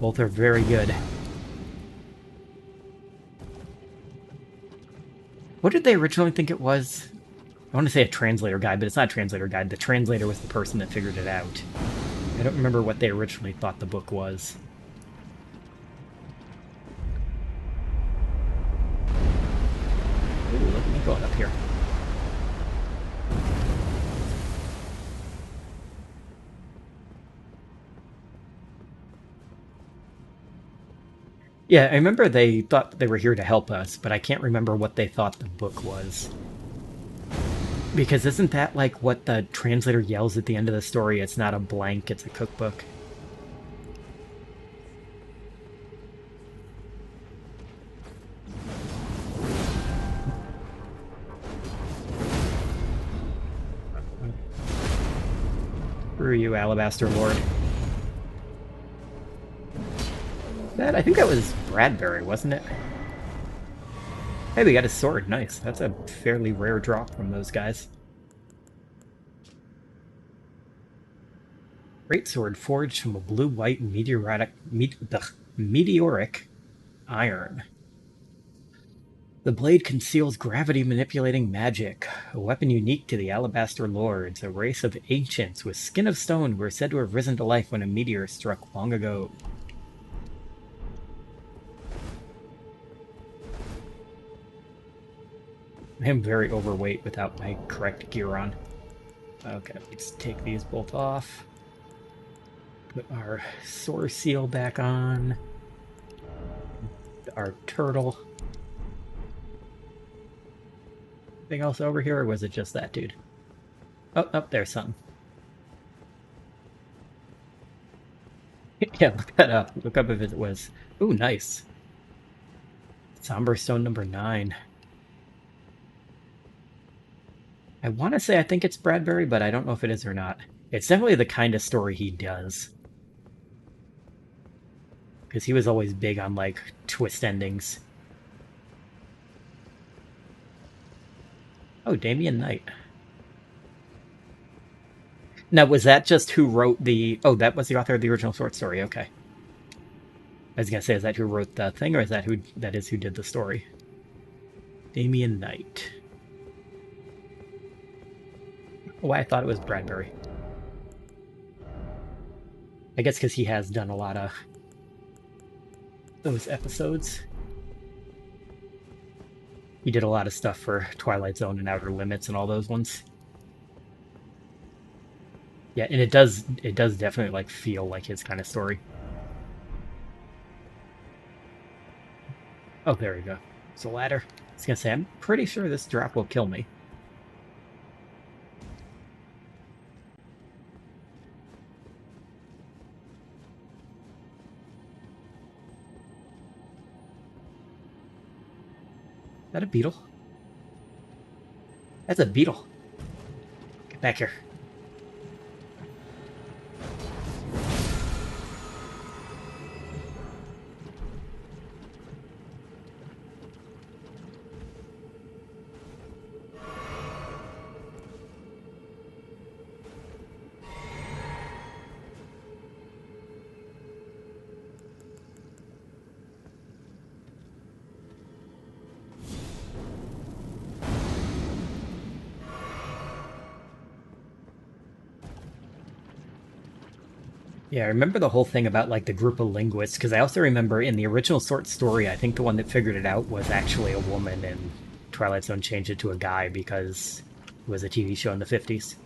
A: Both are very good. What did they originally think it was? I want to say a translator guide, but it's not a translator guide. The translator was the person that figured it out. I don't remember what they originally thought the book was. Ooh, look at me going up here. Yeah, I remember they thought they were here to help us, but I can't remember what they thought the book was. Because isn't that like what the translator yells at the end of the story? It's not a blank, it's a cookbook. Screw you, Alabaster Lord. I think that was Bradbury, wasn't it? Hey, we got his sword. Nice. That's a fairly rare drop from those guys. Great sword forged from a blue-white meteoric iron. The blade conceals gravity-manipulating magic, a weapon unique to the Alabaster Lords, a race of ancients with skin of stone who are said to have risen to life when a meteor struck long ago. I am very overweight without my correct gear on. Okay, let's take these both off. Put our sword seal back on. Our turtle. Anything else over here, or was it just that dude? Oh, there's something. Yeah, look that up. Look up if it was. Ooh, nice. Somber Stone number 9. I want to say I think it's Bradbury, but I don't know if it is or not. It's definitely the kind of story he does. Because he was always big on, like, twist endings. Oh, Damian Knight. Now, was that just who wrote the... Oh, that was the author of the original short story, okay. I was going to say, is that who wrote the thing, or is that who did the story? Damian Knight. Oh, I thought it was Bradbury. I guess because he has done a lot of those episodes. He did a lot of stuff for Twilight Zone and Outer Limits and all those ones. Yeah, and it does definitely like feel like his kind of story. Oh, there we go. It's a ladder. I was gonna say, I'm pretty sure this drop will kill me. Is that a beetle? That's a beetle. Get back here. Yeah, I remember the whole thing about like the group of linguists, because I also remember in the original short story, I think the one that figured it out was actually a woman, and Twilight Zone changed it to a guy because it was a TV show in the 50s.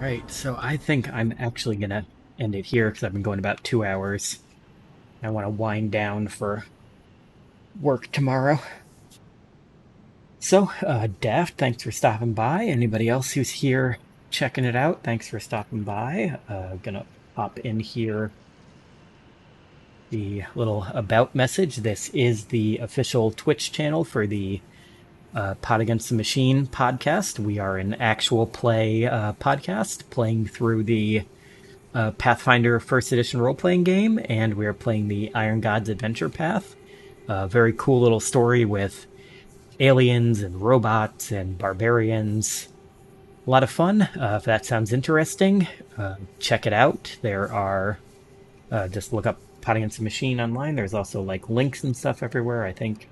A: Right, so I think I'm actually gonna end it here because I've been going about 2 hours. I want to wind down for work tomorrow. So, Daft, thanks for stopping by. Anybody else who's here checking it out, thanks for stopping by. Gonna pop in here the little about message. This is the official Twitch channel for the Pod Against the Machine podcast. We are an actual play podcast playing through the Pathfinder First Edition role-playing game, and we are playing the Iron Gods Adventure Path. A very cool little story with aliens and robots and barbarians. A lot of fun. If that sounds interesting, check it out. There are, just look up Pod Against the Machine online. There's also like links and stuff everywhere, I think.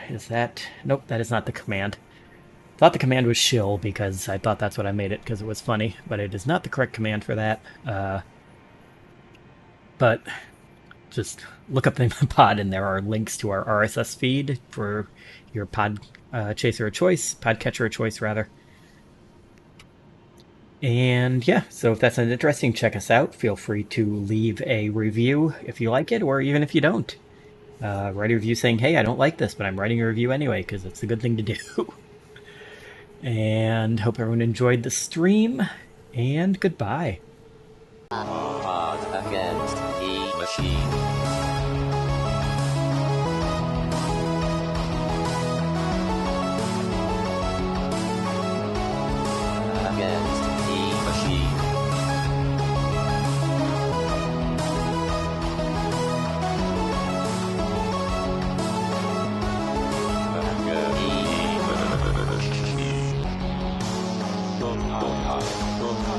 A: Is that... Nope, that is not the command. Thought the command was shill because I thought that's what I made it because it was funny, but it is not the correct command for that. But just look up the name of the pod, and there are links to our RSS feed for your pod chaser of choice, podcatcher of choice, rather. And yeah, so if that sounds interesting, check us out. Feel free to leave a review if you like it, or even if you don't. Write a review saying, hey, I don't like this, but I'm writing a review anyway, because it's a good thing to do. And hope everyone enjoyed the stream, and goodbye.
E: Pod Against the Machine. Against the Machine. Against the Machine.